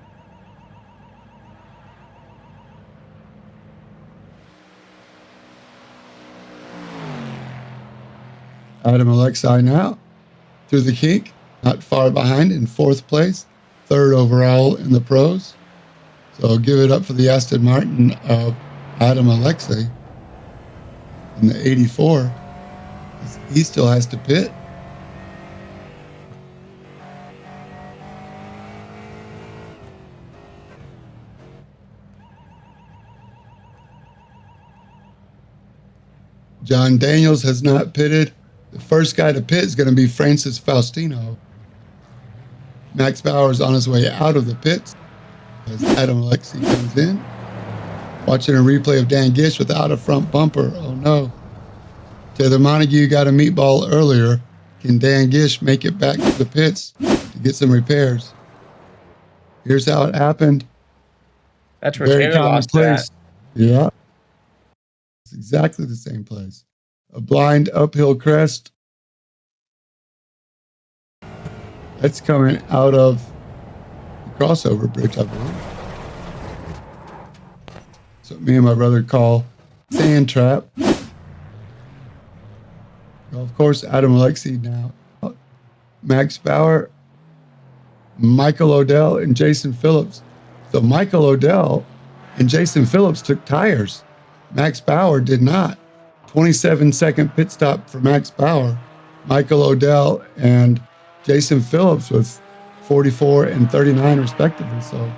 Adam Alexei now through the kink, not far behind in 4th place, 3rd overall in the pros. So I'll give it up for the Aston Martin of Adam Alexei in the 84. He still has to pit. John Daniels has not pitted. The first guy to pit is going to be Francis Faustino. Max Bauer is on his way out of the pits as Adam Alexei comes in. Watching a replay of Dan Gish without a front bumper. Oh no. Taylor Montague got a meatball earlier. Can Dan Gish make it back to the pits to get some repairs? Here's how it happened. That's where Taylor lost that. Yeah. It's exactly the same place. A blind uphill crest. That's coming out of the crossover bridge, I believe. So me and my brother call sand trap. Well, of course, Adam Alexei now. Max Bauer, Michael Odell, and Jason Phillips. So Michael Odell and Jason Phillips took tires. Max Bauer did not. 27-second pit stop for Max Bauer. Michael Odell and Jason Phillips with 44 and 39 respectively. So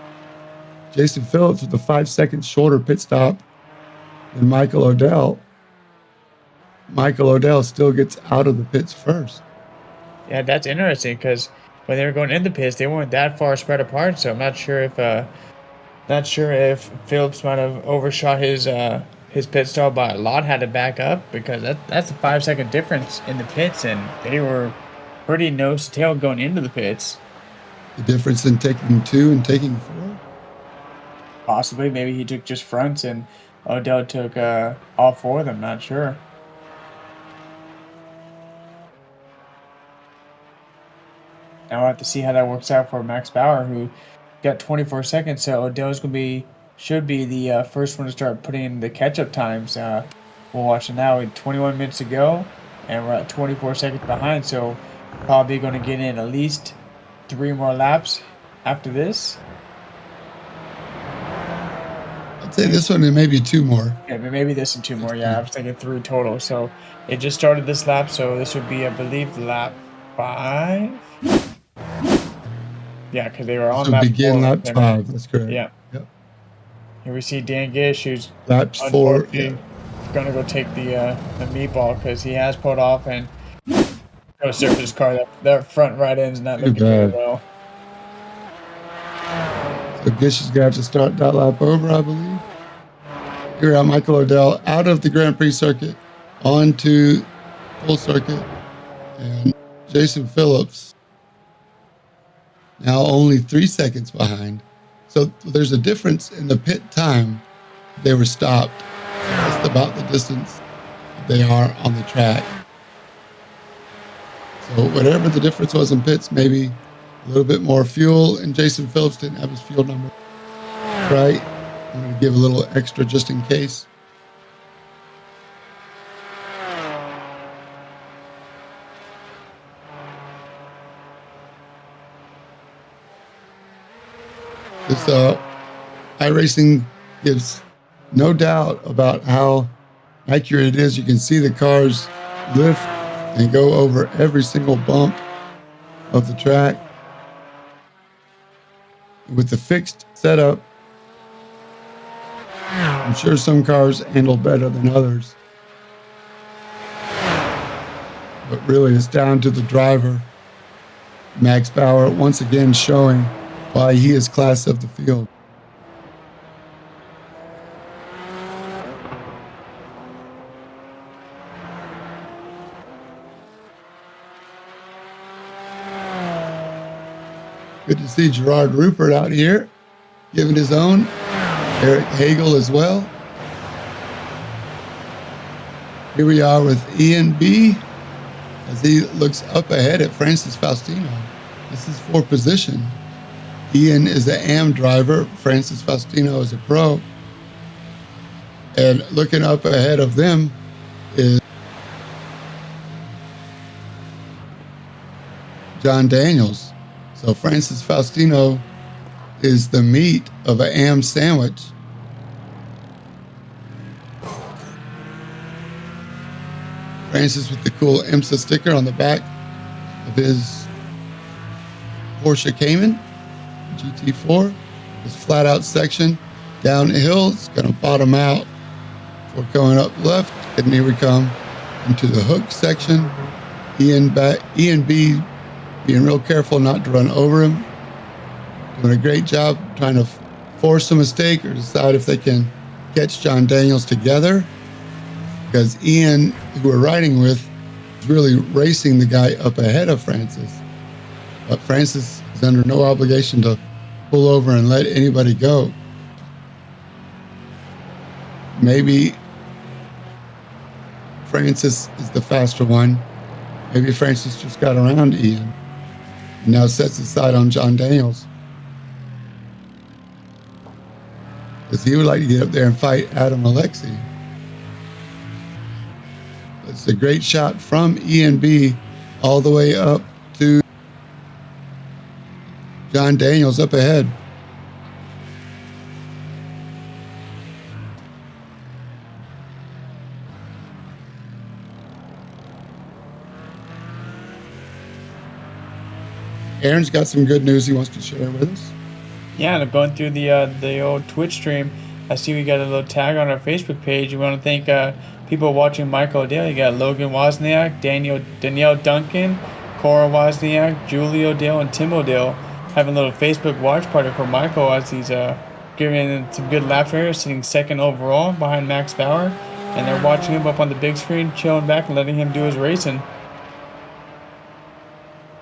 Jason Phillips with a 5 seconds shorter pit stop than Michael Odell. Michael Odell still gets out of the pits first. Yeah, that's interesting because when they were going in the pits, they weren't that far spread apart. So I'm not sure if Phillips might have overshot his pit stop by a lot, had to back up because that's a 5 second difference in the pits, and they were pretty nose to tail going into the pits. The difference in taking 2 and taking 4? Possibly, maybe he took just fronts and Odell took all 4 of them. Not sure. Now we'll have to see how that works out for Max Bauer, who got 24 seconds. So Odell's should be the first one to start putting in the catch-up times. We'll watch it now. 21 minutes to go, and we're at 24 seconds behind. So probably going to get in at least 3 more laps after this. I'd say this one and maybe 2 more. Okay, but maybe this and 2 more. Yeah, I was thinking 3 total. So it just started this lap, so this would be, I believe, lap 5. Yeah, because they were This on would lap 4 begin when lap they came in. 5. That's correct. Yeah. Yep. Here we see Dan Gish, who's Laps 4. Yeah. unfortunately gonna go take the meatball because he has pulled off and go surf his car. That front right end's not Too looking very bad. well. So Gish is going to have to start that lap over, I believe. Here we are, Michael Odell out of the Grand Prix circuit onto full circuit. And Jason Phillips now only 3 seconds behind. So there's a difference in the pit time. They were stopped. So that's about the distance they are on the track. So whatever the difference was in pits, maybe a little bit more fuel, and Jason Phillips didn't have his fuel number right. I'm going to give a little extra just in case. This iRacing gives no doubt about how accurate it is. You can see the cars lift and go over every single bump of the track. With the fixed setup, I'm sure some cars handle better than others. But really, it's down to the driver. Max Bauer once again showing why he is class of the field. Good to see Gerard Rupert out here giving his own. Eric Hagel as well. Here we are with Ian B as he looks up ahead at Francis Faustino. This is for position. Ian is the AM driver. Francis Faustino is a pro. And looking up ahead of them is John Daniels. So Francis Faustino is the meat of an AM sandwich. Francis with the cool IMSA sticker on the back of his Porsche Cayman GT4. This flat out section downhill, it's going to bottom out before going up left. And here we come into the hook section. Ian B being real careful not to run over him. Doing a great job trying to force a mistake or decide if they can catch John Daniels together. Because Ian, who we're riding with, is really racing the guy up ahead of Francis. But Francis is under no obligation to pull over and let anybody go. Maybe Francis is the faster one. Maybe Francis just got around Ian and now sets his sight on John Daniels. Because he would like to get up there and fight Adam Alexi. It's a great shot from E&B all the way up to John Daniels up ahead. Aaron's got some good news he wants to share with us. Yeah, and I'm going through the old Twitch stream. I see we got a little tag on our Facebook page. We want to thank people watching Michael O'Dell. You got Logan Wozniak, Danielle Duncan, Cora Wozniak, Julie O'Dell, and Tim O'Dell having a little Facebook watch party for Michael as he's giving some good laps right here, sitting second overall behind Max Bauer. And they're watching him up on the big screen, chilling back and letting him do his racing.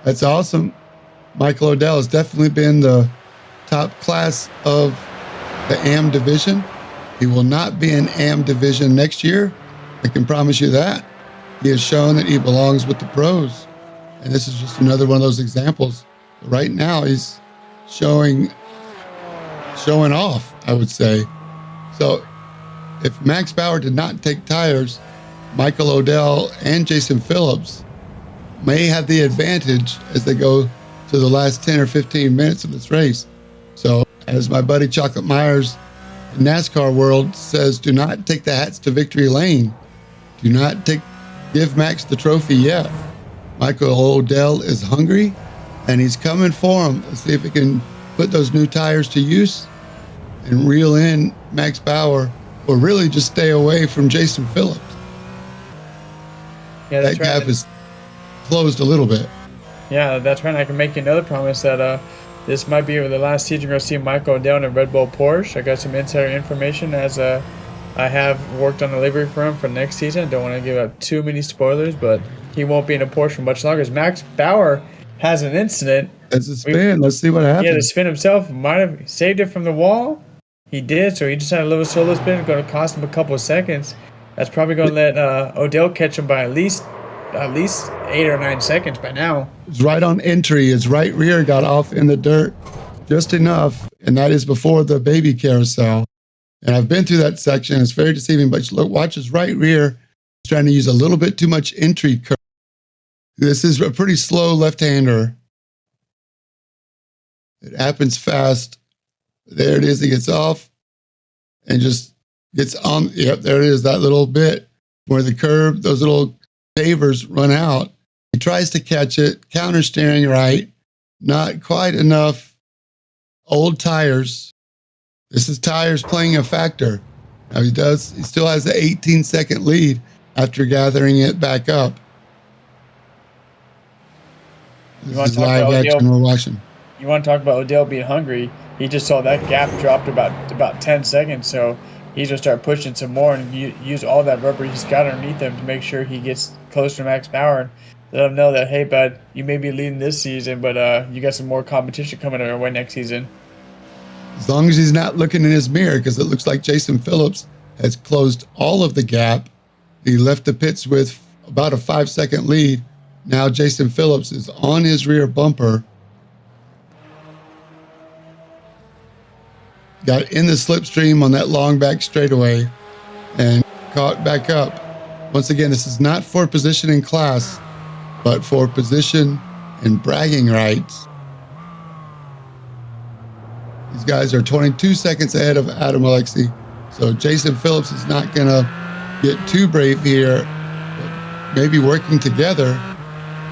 That's awesome. Michael O'Dell has definitely been the top class of the AM division. He will not be in AM division next year. I can promise you that. He has shown that he belongs with the pros. And this is just another one of those examples. Right now, he's showing off, I would say. So if Max Bauer did not take tires, Michael O'Dell and Jason Phillips may have the advantage as they go to the last 10 or 15 minutes of this race. So as my buddy Chocolate Myers in NASCAR world says, do not take the hats to victory lane. Do not give Max the trophy yet. Michael O'Dell is hungry, and he's coming for him. Let's see if he can put those new tires to use and reel in Max Bauer, or really just stay away from Jason Phillips. Yeah, that gap is closed a little bit. Yeah, that's right. I can make you another promise that this might be the last season you're going to see Michael O'Dell in a Red Bull Porsche. I got some insider information as I have worked on the livery for him for next season. I don't want to give out too many spoilers, but he won't be in a Porsche for much longer. As Max Bauer has an incident. That's a spin. Let's see what happens. Yeah, the spin himself might have saved it from the wall. He did, so he just had a little solo spin. Going to cost him a couple of seconds. That's probably going to let O'Dell catch him by at least 8 or 9 seconds by now. It's right on entry. His right rear got off in the dirt just enough, and that is before the baby carousel. And I've been through that section. It's very deceiving, but look, watch his right rear. He's trying to use a little bit too much entry curve. This is a pretty slow left-hander. It happens fast. There it is. He gets off and just gets on. Yep, there it is. That little bit where the curb, those little pavers run out. He tries to catch it, counter steering right. Not quite enough. Old tires. This is tires playing a factor. Now he still has the 18-second lead after gathering it back up. This is live action we're watching. You want to talk about O'Dell being hungry? He just saw that gap drop to about 10 seconds, so he's going to start pushing some more and use all that rubber he's got underneath him to make sure he gets close to Max Bauer and let him know that, hey, bud, you may be leading this season, but you got some more competition coming our way next season. As long as he's not looking in his mirror, because it looks like Jason Phillips has closed all of the gap. He left the pits with about a 5-second lead. Now Jason Phillips is on his rear bumper. Got in the slipstream on that long back straightaway and caught back up. Once again, this is not for position in class, but for position and bragging rights. These guys are 22 seconds ahead of Adam Alexi. So Jason Phillips is not going to get too brave here. But maybe working together,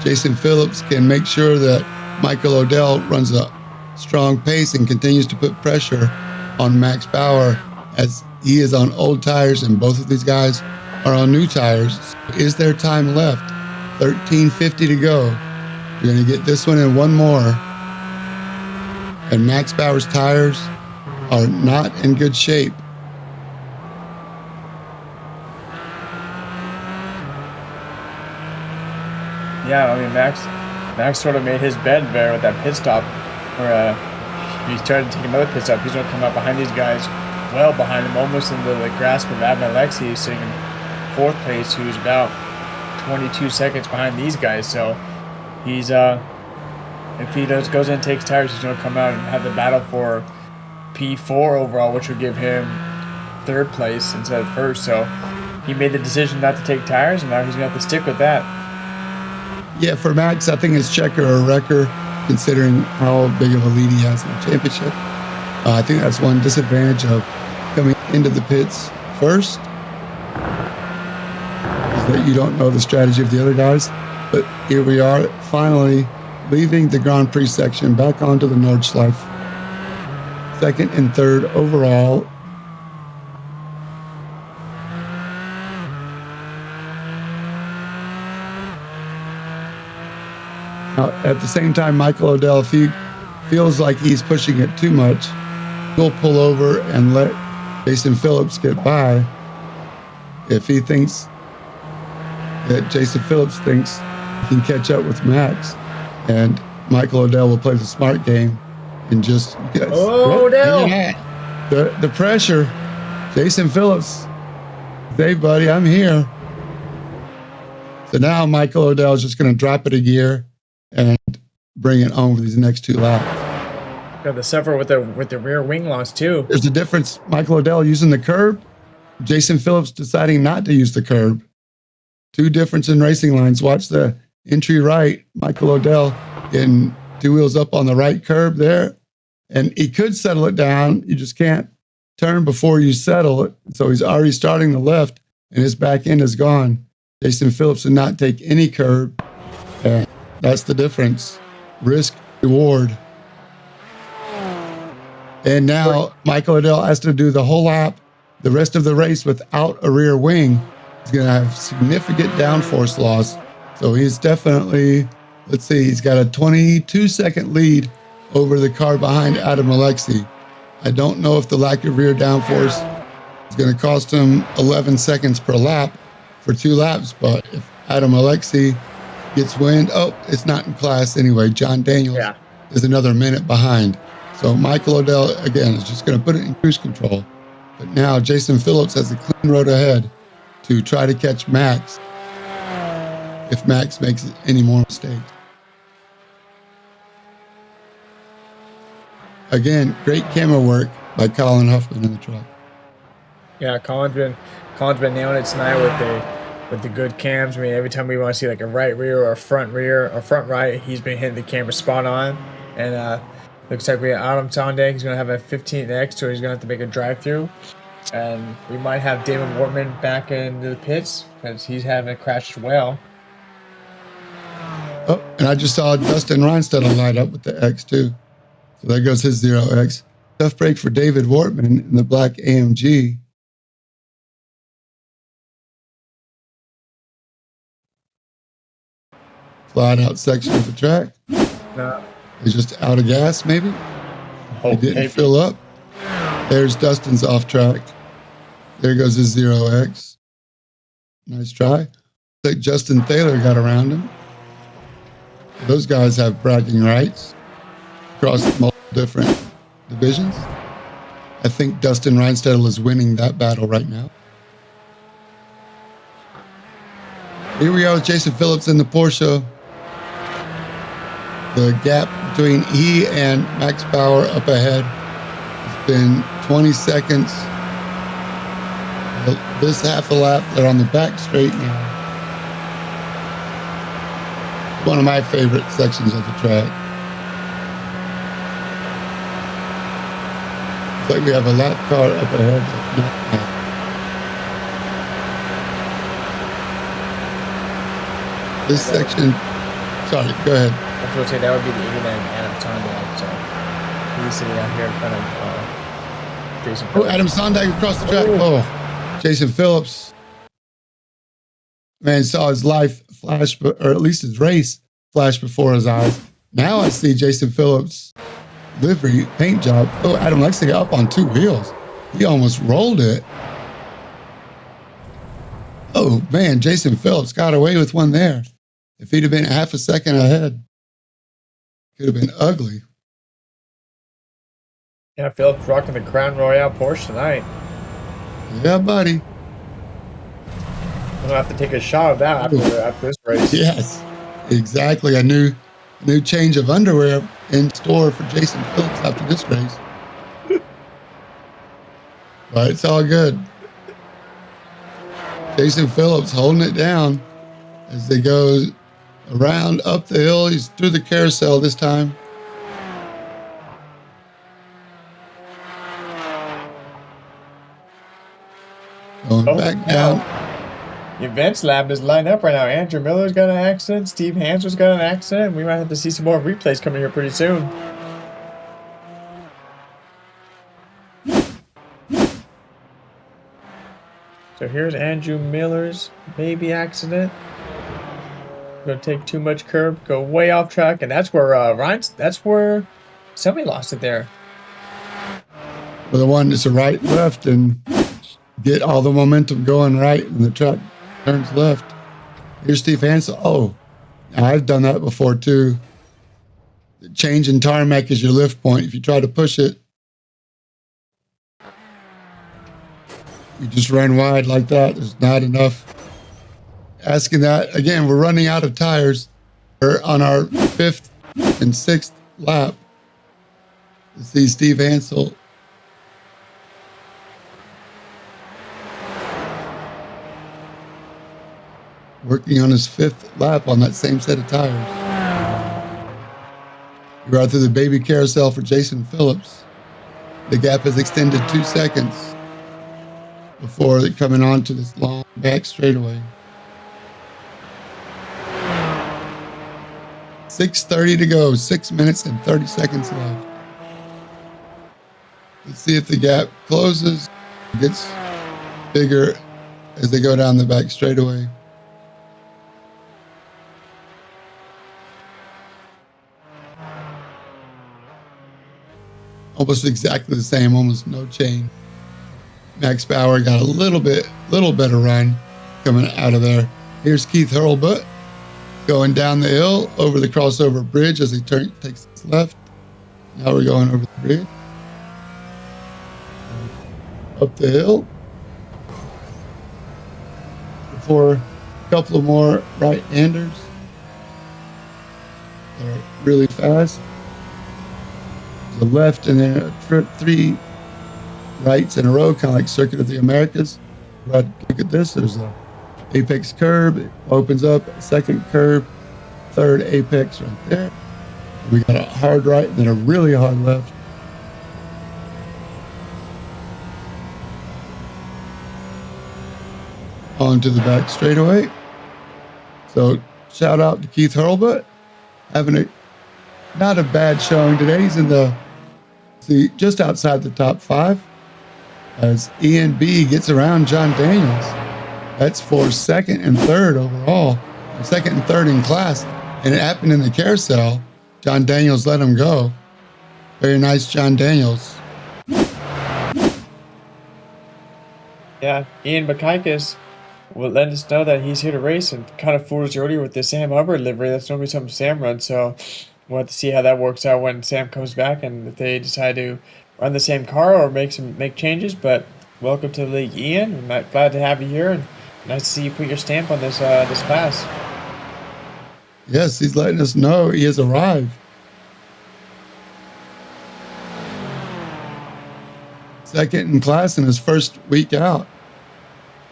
Jason Phillips can make sure that Michael O'Dell runs a strong pace and continues to put pressure on Max Bauer as he is on old tires and both of these guys are on new tires. Is there time left? 13:50 to go. We're going to get this one and one more. And Max Bauer's tires are not in good shape. Yeah, I mean, Max sort of made his bed there with that pit stop where he started to take another pit stop. He's going to come up behind these guys, well behind him, almost into the grasp of Adam Alexi, who's sitting in fourth place, who's about 22 seconds behind these guys. So he's if he goes in and takes tires, he's going to come out and have the battle for P4 overall, which would give him third place instead of first. So he made the decision not to take tires, and now he's going to have to stick with that. Yeah, for Max, I think it's checker or wrecker, considering how big of a lead he has in the championship. I think that's one disadvantage of coming into the pits first, is that you don't know the strategy of the other guys. But here we are, finally leaving the Grand Prix section, back onto the Nordschleife. Second and third overall. Now, at the same time, Michael O'Dell, if he feels like he's pushing it too much, he'll pull over and let Jason Phillips get by. If he thinks that Jason Phillips thinks he can catch up with Max, and Michael O'Dell will play the smart game and just O'Dell! The pressure. Jason Phillips, hey buddy, I'm here. So now Michael O'Dell is just going to drop it a gear and bring it home for these next two laps. Got the suffer with the rear wing loss too. There's a difference. Michael O'Dell using the curb, Jason Phillips deciding not to use the curb. Two difference in racing lines. Watch the entry right. Michael O'Dell getting two wheels up on the right curb there. And he could settle it down. You just can't turn before you settle it. So he's already starting the left and his back end is gone. Jason Phillips did not take any curb. And that's the difference. Risk, reward. And now Michael Liddell has to do the whole lap, the rest of the race without a rear wing. He's going to have significant downforce loss. So he's definitely, let's see, he's got a 22-second lead over the car behind Adam Alexi. I don't know if the lack of rear downforce is going to cost him 11 seconds per lap for 2 laps, but if Adam Alexi gets wind, it's not in class anyway. John Daniels is another minute behind. So Michael Liddell, again, is just going to put it in cruise control. But now Jason Phillips has a clean road ahead to try to catch Max if Max makes any more mistakes. Again, great camera work by Colin Huffman in the truck. Yeah, Colin's been nailing it tonight with the good cams. I mean, every time we want to see like a right rear or a front right, he's been hitting the camera spot on. And looks like we have Adam Sondag. He's going to have a 15X, so he's going to have to make a drive-through. And we might have David Wortman back into the pits because he's having a crash as well. Oh, and I just saw Dustin Reinstedt light up with the X too. So there goes his 0X. Tough break for David Wortman in the black AMG. Flat out section of the track. No. He's just out of gas, maybe? He didn't fill up. There's Dustin's off track. There goes his 0X. Nice try. Looks like Justin Thaler got around him. Those guys have bragging rights across multiple different divisions. I think Dustin Reinstedt is winning that battle right now. Here we are with Jason Phillips in the Porsche. The gap between he and Max Bauer up ahead has been 20 seconds. This half a lap, they're on the back straight now. It's one of my favorite sections of the track. It's like we have a lap car up ahead. This section, sorry, go ahead. I was going to say that would be the 89 Adam Sondag. So he's sitting out here in front of Jason Phillips. Adam Sondag across the track. Jason Phillips, man, saw his life flash, or at least his race flash before his eyes. Now I see Jason Phillips' livery paint job. Adam Lexi got up on 2 wheels. He almost rolled it. Oh, man, Jason Phillips got away with one there. If he'd have been half a second ahead, could have been ugly. Yeah, Phillips rocking the Crown Royale Porsche tonight. Yeah, buddy. I'm gonna have to take a shot of that after this race. Yes, exactly. A new change of underwear in store for Jason Phillips after this race. But it's all good. Jason Phillips holding it down as they go around up the hill. He's through the carousel this time. Going back down. The events lab is lined up right now. Andrew Miller's got an accident. Steve Hansler's got an accident. We might have to see some more replays coming here pretty soon. So here's Andrew Miller's maybe accident. Gonna take too much curb, go way off track, and that's where somebody lost it there. For the one that's a right left and get all the momentum going right and the truck turns left. Here's Steve Hansel. I've done that before too. Changing tarmac is your lift point. If you try to push it, you just run wide like that. There's not enough. Asking that, again, we're running out of tires. We're on our 5th and 6th lap. You see Steve Hansel. Working on his 5th lap on that same set of tires. You're out through the baby carousel for Jason Phillips. The gap has extended 2 seconds before coming onto this long back straightaway. 6:30 to go, 6 minutes and 30 seconds left. Let's see if the gap closes, gets bigger as they go down the back straightaway. Almost exactly the same, almost no change. Max Bauer got a little better run coming out of there. Here's Keith Hurlbut going down the hill over the crossover bridge as he takes his left. Now we're going over the bridge. Up the hill. Before a couple of more right-handers. They're really fast. The left and then three rights in a row, kind of like Circuit of the Americas. Right, look at this. There's a apex curb. It opens up. Second curb. Third apex right there. We got a hard right and then a really hard left. Onto the back straightaway. So shout out to Keith Hurlbut, having not a bad showing today. He's in just outside the top 5 as Ian B gets around John Daniels. That's for second and third overall, second and third in class. And it happened in the carousel. John Daniels let him go. Very nice, John Daniels. Yeah, Ian Bakaitis will let us know that he's here to race and kind of fooled us earlier with the Sam Hubbard livery. That's normally something Sam runs, so we'll have to see how that works out when Sam comes back and if they decide to run the same car or make changes. But welcome to the league, Ian. I'm glad to have you here, and nice to see you put your stamp on this class. Yes, he's letting us know he has arrived. Second in class in his first week out.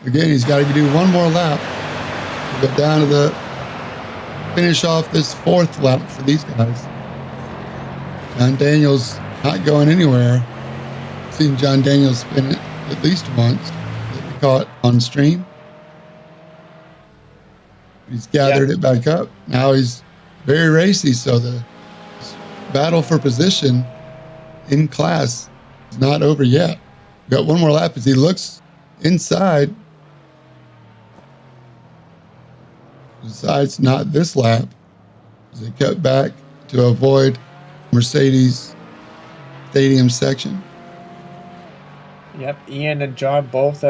Again, he's got to do one more lap to get down to the finish off this 4th lap for these guys. John Daniels not going anywhere. I've seen John Daniels spin it at least once. We caught on stream. He's gathered it back up. Now he's very racy, so the battle for position in class is not over yet. We've got one more lap as he looks inside. Decides not this lap as they cut back to avoid Mercedes stadium section. Yep, Ian and John both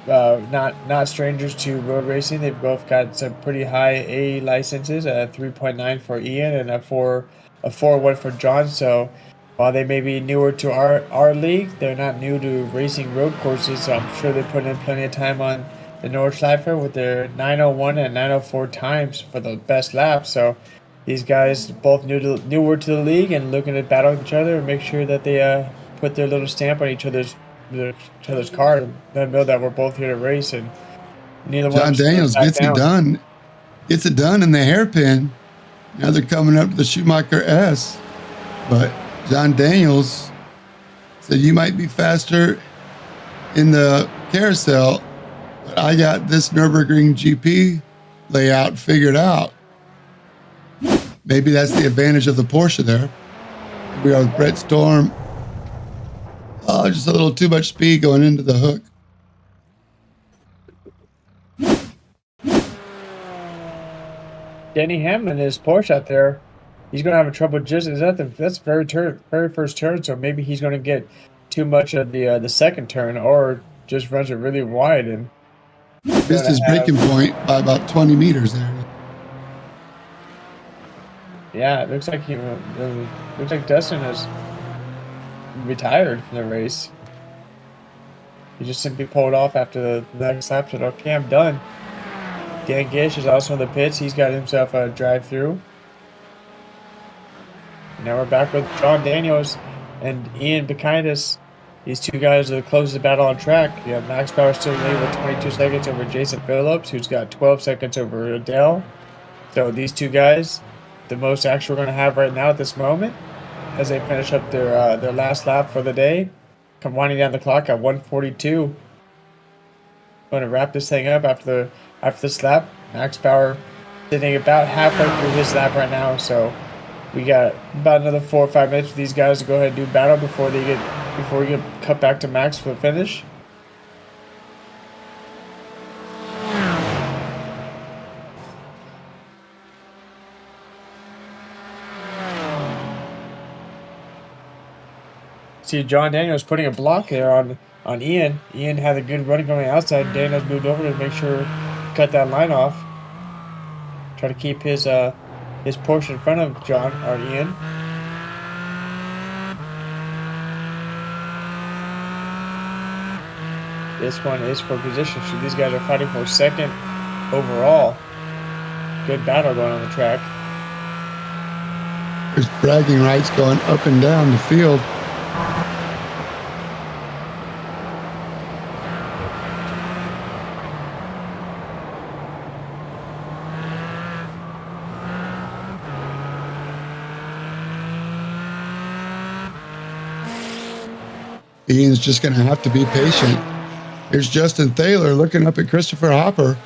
not strangers to road racing. They've both got some pretty high A licenses, 3.9 for Ian and a 4.1 for John. So while they may be newer to our league, they're not new to racing road courses. So I'm sure they put in plenty of time on the Nordschleifer with their 9:01 and 9:04 times for the best lap. So these guys both newer to the league and looking to battle with each other and make sure that they put their little stamp on each other's car and let them know that we're both here to race. And neither one. John Daniels gets it done. Gets it done in the hairpin. Now they're coming up to the Schumacher S. But John Daniels said, "You might be faster in the carousel, but I got this Nurburgring GP layout figured out." Maybe that's the advantage of the Porsche there. We are with Brett Storm. Oh, just a little too much speed going into the hook. Denny Hamlin, his Porsche out there, he's going to have a trouble just that's very first turn, so maybe he's going to get too much of the second turn or just runs it really wide and missed his braking point by about 20 meters there. Yeah, it looks like Dustin has retired from the race. He just simply pulled off after the next lap. Said, "Okay, I'm done." Dan Gish is also in the pits. He's got himself a drive-through. Now we're back with John Daniels and Ian Bakaitis. These two guys are the closest battle on track. You have Max Power still leading with 22 seconds over Jason Phillips, who's got 12 seconds over Adele. So these two guys, the most action we're going to have right now at this moment. as they finish up their last lap for the day. Come winding down the clock at 1:42. Going to wrap this thing up after this lap. Max Power sitting about halfway through his lap right now, so we got about another 4 or 5 minutes for these guys to go ahead and do battle before we get cut back to Max for the finish. See, John Daniels putting a block there on Ian. Ian had a good run going outside. Daniels moved over to make sure cut that line off. Try to keep his Porsche in front of John or Ian. This one is for position. So these guys are fighting for second overall. Good battle going on the track. There's bragging rights going up and down the field. Ian's just going to have to be patient. Here's Justin Thaler looking up at Christopher Hopper.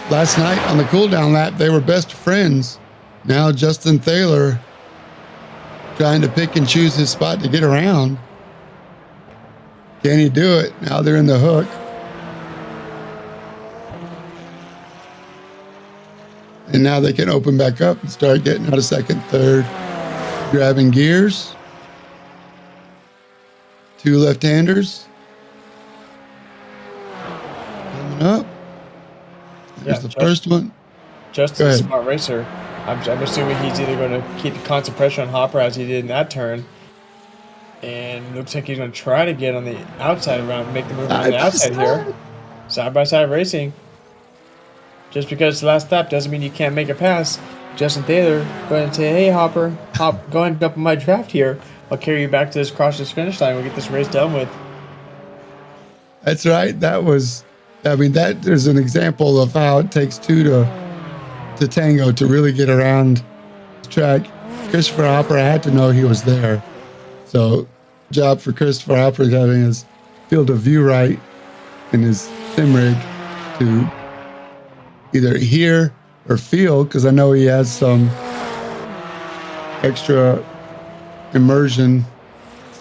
Last night on the cool-down lap, they were best friends. Now Justin Thaler trying to pick and choose his spot to get around. Can he do it? Now they're in the hook. And now they can open back up and start getting out of second, third, grabbing gears. Two left-handers coming up. Here's the first one. Justin's a smart racer. I'm assuming he's either going to keep the constant pressure on Hopper as he did in that turn, and looks like he's going to try to get on the outside around, make the move on the outside here. Side-by-side racing. Just because it's the last lap doesn't mean you can't make a pass. Justin Thaler go ahead and say, "Hey Hopper, go ahead and jump in my draft here. I'll carry you back to this finish line. We'll get this race done with." That's right. That there's an example of how it takes two to tango to really get around the track. Christopher Hopper, I had to know he was there. So, job for Christopher Hopper having his field of view right in his sim rig to either hear or feel, because I know he has some extra immersion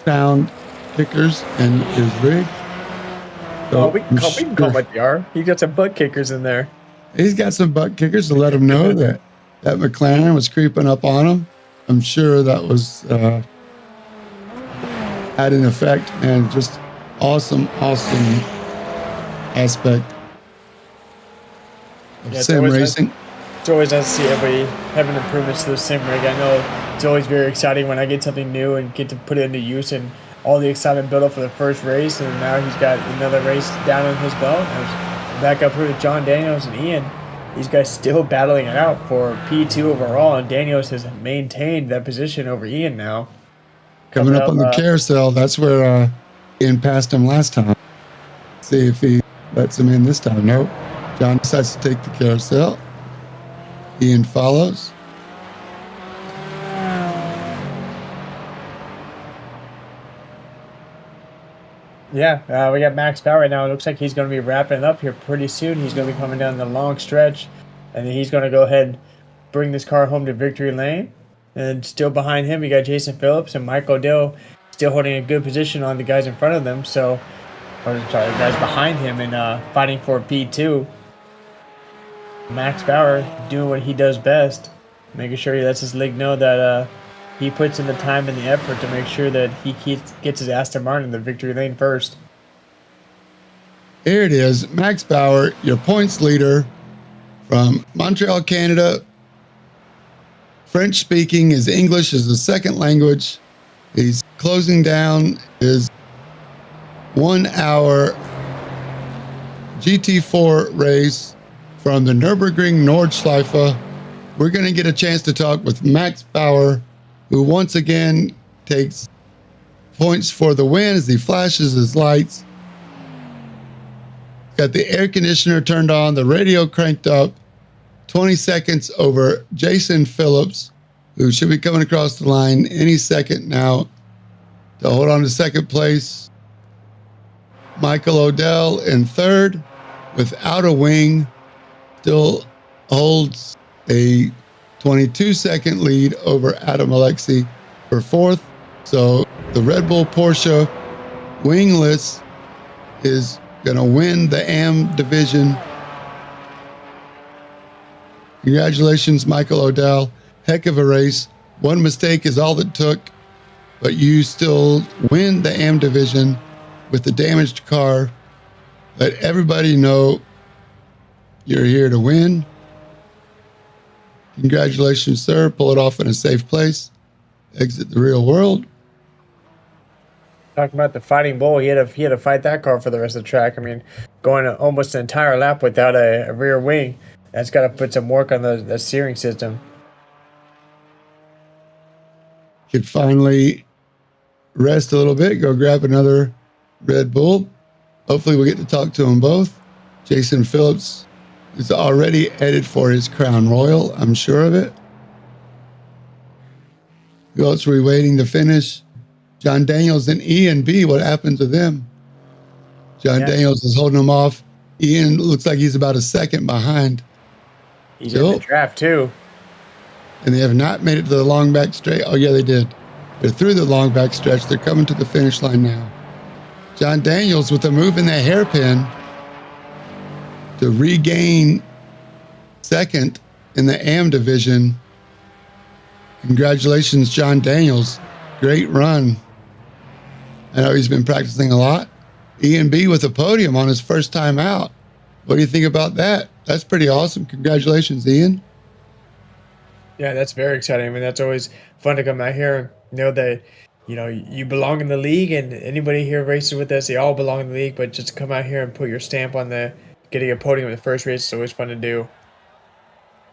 sound kickers in his rig. So we can call him what they are. He got some butt kickers in there. He's got some butt kickers to let him know that McLaren was creeping up on him. I'm sure that was had an effect, and just awesome aspect of sim racing. It's always nice to see everybody having improvements to the sim rig. I know it's always very exciting when I get something new and get to put it into use, and all the excitement built up for the first race, and now he's got another race down on his belt. Back up here with John Daniels and Ian. These guys still battling it out for P2 overall, and Daniels has maintained that position over Ian now. Coming up on the carousel, that's where Ian passed him last time. See if he lets him in this time. Nope. John decides to take the carousel. Ian follows. Yeah, we got Max Power right now. It looks like he's going to be wrapping it up here pretty soon. He's going to be coming down the long stretch, and then he's going to go ahead and bring this car home to victory lane. And still behind him, we got Jason Phillips and Mike Odell still holding a good position on the guys in front of them. The guys behind him and fighting for P2. Max Power doing what he does best, making sure he lets his league know that he puts in the time and the effort to make sure that he gets his Aston Martin in the victory lane first. Here it is. Max Power, your points leader from Montreal, Canada. French speaking, his English is a second language. He's closing down his 1 hour GT4 race from the Nurburgring Nordschleife. We're going to get a chance to talk with Max Power, who once again takes points for the win as he flashes his lights. Got the air conditioner turned on, the radio cranked up, 20 seconds over Jason Phillips, who should be coming across the line any second now to hold on to second place. Michael Odell in third without a wing, still holds a 22-second lead over Adam Alexi for fourth. So the Red Bull Porsche wingless is going to win the AM division. Congratulations, Michael Odell. Heck of a race. One mistake is all it took, but you still win the AM division with the damaged car. Let everybody know you're here to win. Congratulations, sir. Pull it off in a safe place. Exit the real world. Talking about the fighting bull, he had to fight that car for the rest of the track. I mean, going almost an entire lap without a rear wing, that's got to put some work on the steering system. Could finally rest a little bit, go grab another Red Bull. Hopefully we'll get to talk to them both. Jason Phillips is already headed for his Crown Royal, I'm sure of it. Who else are we waiting to finish? John Daniels and Ian B. What happened to them? John Daniels is holding them off. Ian looks like he's about a second behind. He's in the draft too. And they have not made it to the long back stretch. Oh, yeah, they did. They're through the long back stretch. They're coming to the finish line now. John Daniels with a move in that hairpin to regain second in the AM division. Congratulations, John Daniels. Great run. I know he's been practicing a lot. Ian B with a podium on his first time out. What do you think about that? That's pretty awesome. Congratulations, Ian. Yeah, that's very exciting. I mean, that's always fun to come out here and know that, you know, you belong in the league, and anybody here races with us, they all belong in the league, but just to come out here and put your stamp on getting a podium in the first race is always fun to do.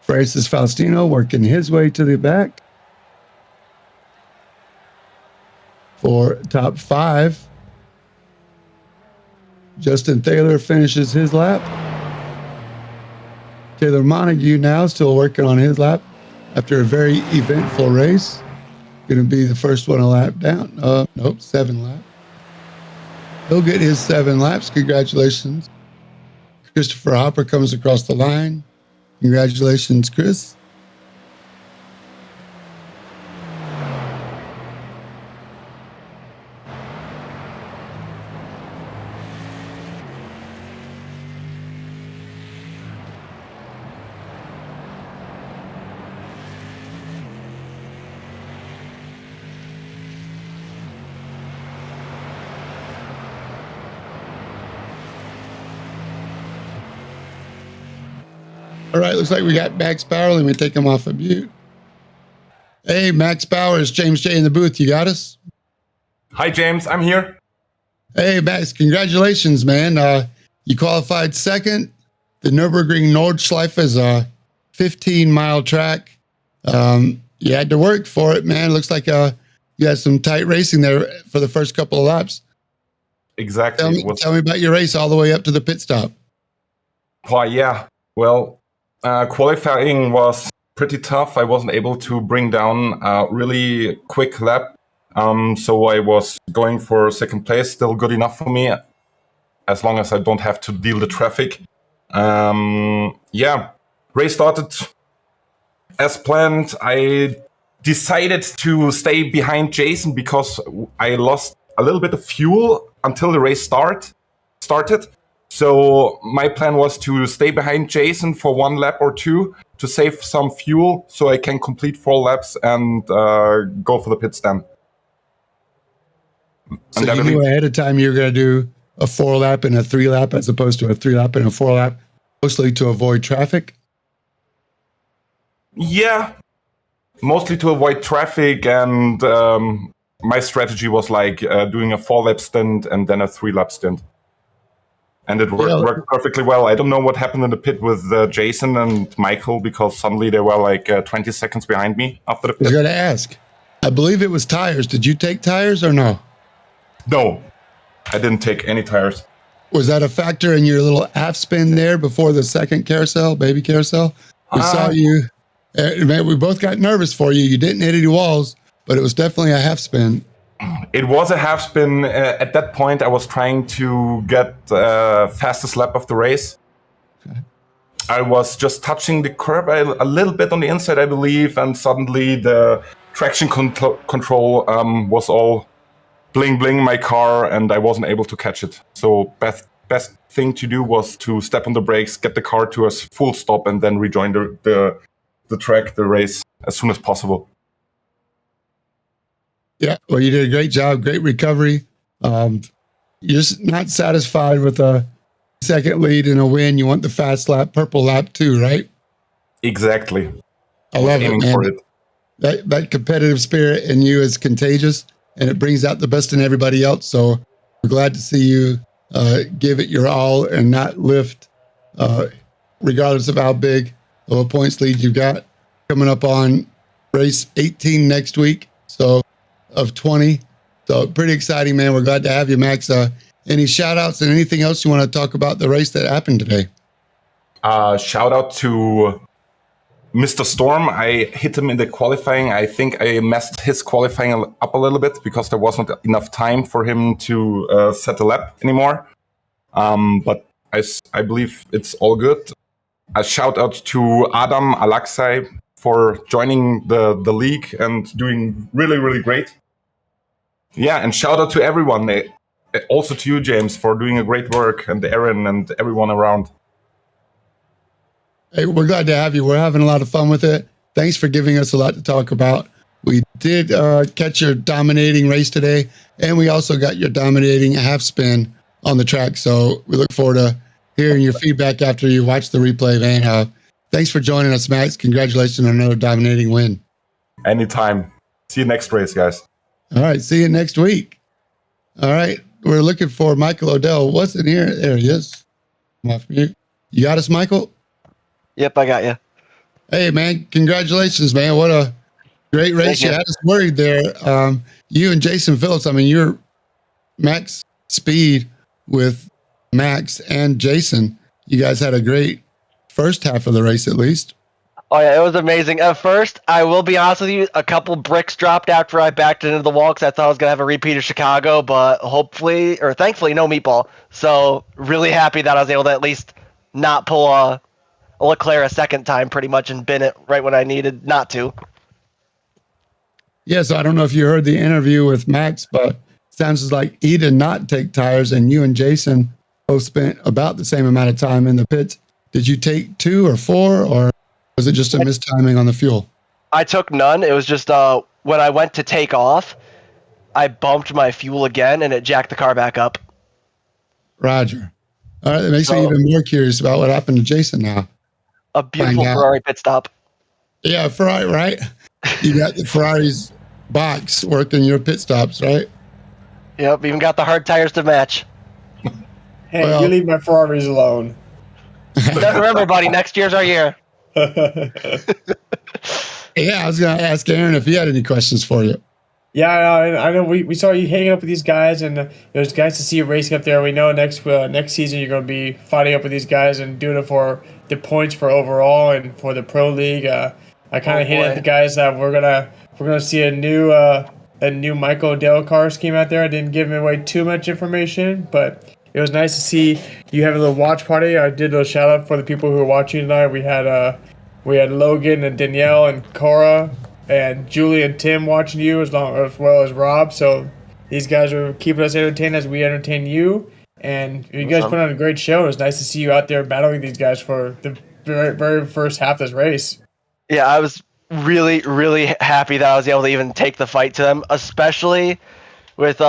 Francis Faustino working his way to the back for top 5. Justin Thaler finishes his lap. Taylor Montague now still working on his lap after a very eventful race. Going to be the first one a lap down. Nope, 7 laps. He'll get his 7 laps. Congratulations. Christopher Hopper comes across the line. Congratulations, Chris. All right, looks like we got Max Bauer. Let me take him off of mute. Hey, Max Bauer, it's James J in the booth. You got us? Hi, James. I'm here. Hey, Max, congratulations, man. You qualified second. The Nurburgring Nordschleife is a 15-mile track. You had to work for it, man. Looks like you had some tight racing there for the first couple of laps. Exactly. Tell me about your race all the way up to the pit stop. Oh, yeah. Well, qualifying was pretty tough. I wasn't able to bring down a really quick lap. So I was going for second place, still good enough for me, as long as I don't have to deal the traffic. Race started as planned. I decided to stay behind Jason because I lost a little bit of fuel until the race started. So my plan was to stay behind Jason for 1 lap or 2 to save some fuel so I can complete 4 laps and go for the pit stand. So you knew ahead of time you were going to do a 4-lap and a 3-lap as opposed to a 3-lap and a 4-lap, mostly to avoid traffic? Yeah, mostly to avoid traffic, and my strategy was like doing a 4-lap stint and then a 3-lap stint. And it worked perfectly well. I don't know what happened in the pit with Jason and Michael, because suddenly they were like 20 seconds behind me after the pit. I was going to ask. I believe it was tires. Did you take tires or no? No, I didn't take any tires. Was that a factor in your little half spin there before the second carousel, baby carousel? We saw you Man, we both got nervous for you. You didn't hit any walls, but it was definitely a half spin. It was a half spin. At that point, I was trying to get fastest lap of the race. Okay. I was just touching the curb a little bit on the inside, I believe, and suddenly the traction control was all bling my car, and I wasn't able to catch it. So best thing to do was to step on the brakes, get the car to a full stop, and then rejoin the track, the race, as soon as possible. Yeah, well, you did a great job, great recovery. You're just not satisfied with a second lead and a win. You want the fast lap, purple lap too, right? Exactly. I love it, Aiming man. for it. That competitive spirit in you is contagious, and it brings out the best in everybody else. So we're glad to see you give it your all and not lift, regardless of how big of a points lead you got. Coming up on race 18 next week, so of 20. So pretty exciting, man. We're glad to have you, Max. Any shout outs and anything else you want to talk about the race that happened today? Shout out to Mr. Storm. I hit him in the qualifying. I think I messed his qualifying up a little bit because there wasn't enough time for him to set a lap anymore. But I believe it's all good. A shout out to Adam Alaksai for joining the league and doing really great. Yeah, and shout out to everyone. Also to you, James, for doing a great work, and Aaron and everyone around. Hey, we're glad to have you. We're having a lot of fun with it. Thanks for giving us a lot to talk about. We did catch your dominating race today, and we also got your dominating half spin on the track. So we look forward to hearing your feedback after you watch the replay, Van. Thanks for joining us, Max. Congratulations on another dominating win. Anytime. See you next race, guys. All right. See you next week. All right. We're looking for Michael Odell. What's in here? There he is. Come off mute. You got us, Michael? Yep, I got you. Hey, man. Congratulations, man. What a great race. You had us worried there. You and Jason Phillips, I mean, you're max speed with Max and Jason. You guys had a great first half of the race, at least. Oh, yeah, it was amazing. At first, I will be honest with you, a couple bricks dropped after I backed into the wall because I thought I was going to have a repeat of Chicago, but thankfully, no meatball. So, really happy that I was able to at least not pull a Leclerc a second time pretty much and bin it right when I needed not to. Yeah, so I don't know if you heard the interview with Max, but it sounds like he did not take tires, and you and Jason both spent about the same amount of time in the pits. Did you take 2 or 4, or was it just a mistiming on the fuel? I took none. It was just when I went to take off, I bumped my fuel again, and it jacked the car back up. Roger. All right, that makes me even more curious about what happened to Jason now. A beautiful Ferrari pit stop. Yeah, Ferrari, right? You got the Ferrari's box working your pit stops, right? Yep, even got the hard tires to match. Hey, you leave my Ferraris alone. Remember, buddy, next year's our year. Yeah, I was going to ask Aaron if he had any questions for you. Yeah, I know. We saw you hanging up with these guys, and it was nice to see you racing up there. We know next season you're going to be fighting up with these guys and doing it for the points for overall and for the pro league. I kind of hinted at the guys that we're gonna see a new Michael Odell car scheme out there. I didn't give away too much information, but it was nice to see you have a little watch party. I did a shout out for the people who were watching tonight. We had Logan and Danielle and Cora and Julie and Tim watching you as well as Rob. So these guys are keeping us entertained as we entertain you. And you guys put on a great show. It was nice to see you out there battling these guys for the very, very first half of this race. Yeah, I was really, really happy that I was able to even take the fight to them, especially with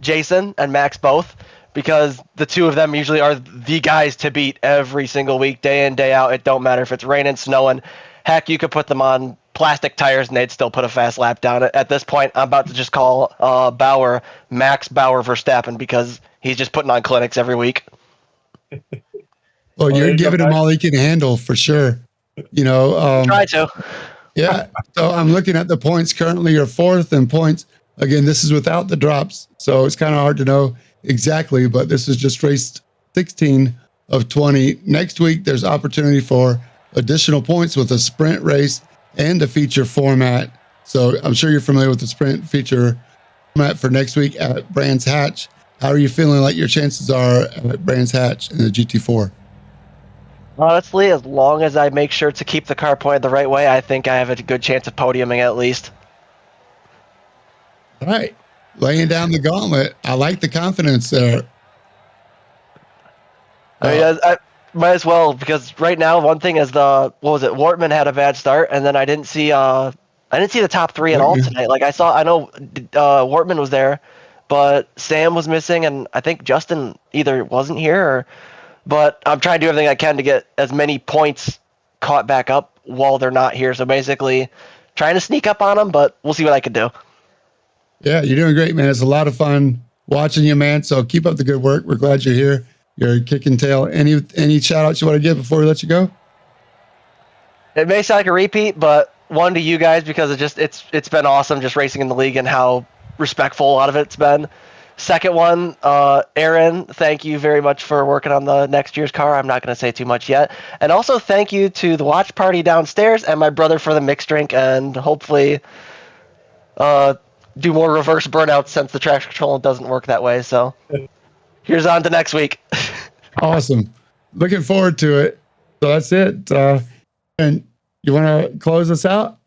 Jason and Max both, because the two of them usually are the guys to beat every single week, day in, day out. It don't matter if it's raining, snowing. Heck, you could put them on plastic tires and they'd still put a fast lap down. At this point, I'm about to just call Bauer Max Bauer Verstappen because he's just putting on clinics every week. Well, you're giving him all he can handle for sure. You know, try to. Yeah. So I'm looking at the points currently. You're 4th in points. Again, this is without the drops, so it's kind of hard to know exactly. But this is just race 16 of 20. Next week, there's opportunity for additional points with a sprint race and a feature format. So I'm sure you're familiar with the sprint feature format for next week at Brands Hatch. How are you feeling like your chances are at Brands Hatch in the GT4? Honestly, as long as I make sure to keep the car pointed the right way, I think I have a good chance of podiuming at least. All right. Laying down the gauntlet. I like the confidence there. I mean, I might as well, because right now one thing is Wortman had a bad start, and then I didn't see the top three at all tonight. Like I know Wortman was there, but Sam was missing, and I think Justin either wasn't here, but I'm trying to do everything I can to get as many points caught back up while they're not here. So basically, trying to sneak up on them, but we'll see what I can do. Yeah, you're doing great, man. It's a lot of fun watching you, man. So keep up the good work. We're glad you're here. You're kicking tail. Any shout outs you want to give before we let you go? It may sound like a repeat, but one to you guys, because it's been awesome just racing in the league and how respectful a lot of it's been. Second one, Aaron, thank you very much for working on the next year's car. I'm not going to say too much yet. And also thank you to the watch party downstairs and my brother for the mixed drink, and hopefully do more reverse burnouts since the traction control doesn't work that way. So here's on to next week. Awesome. Looking forward to it. So that's it. And you want to close us out?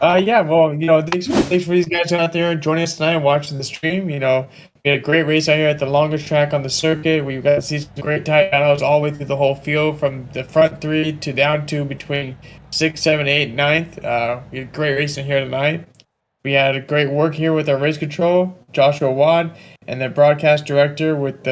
Yeah, well, thanks for these guys out there joining us tonight and watching the stream. We had a great race out here at the longest track on the circuit. We got to see some great tight battles all the way through the whole field, from the front three to down to between 6, 7, 8, 9th. We had great racing here tonight. We had a great work here with our race control, Joshua Wad, and the broadcast director with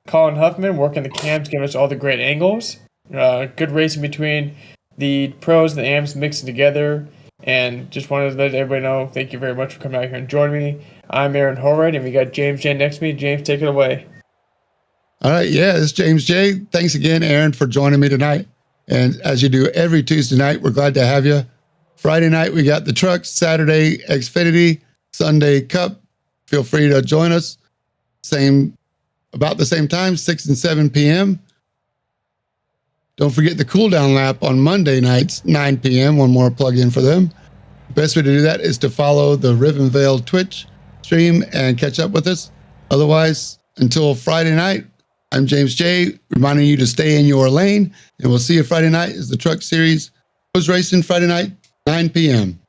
Colin Huffman working the cams, giving us all the great angles. Good racing between the pros and the AMs mixing together. And just wanted to let everybody know, thank you very much for coming out here and joining me. I'm Aaron Horvath, and we got James J next to me. James, take it away. All right. Yeah, it's James J. Thanks again, Aaron, for joining me tonight. And as you do every Tuesday night, we're glad to have you. Friday night, we got the trucks. Saturday, Xfinity. Sunday, Cup. Feel free to join us. About the same time, 6 and 7 p.m. Don't forget the cool down lap on Monday nights, 9 p.m. One more plug in for them. The best way to do that is to follow the Rivenvale Twitch stream and catch up with us. Otherwise, until Friday night, I'm James J, reminding you to stay in your lane, and we'll see you Friday night as the Truck Series goes racing Friday night, 9 p.m.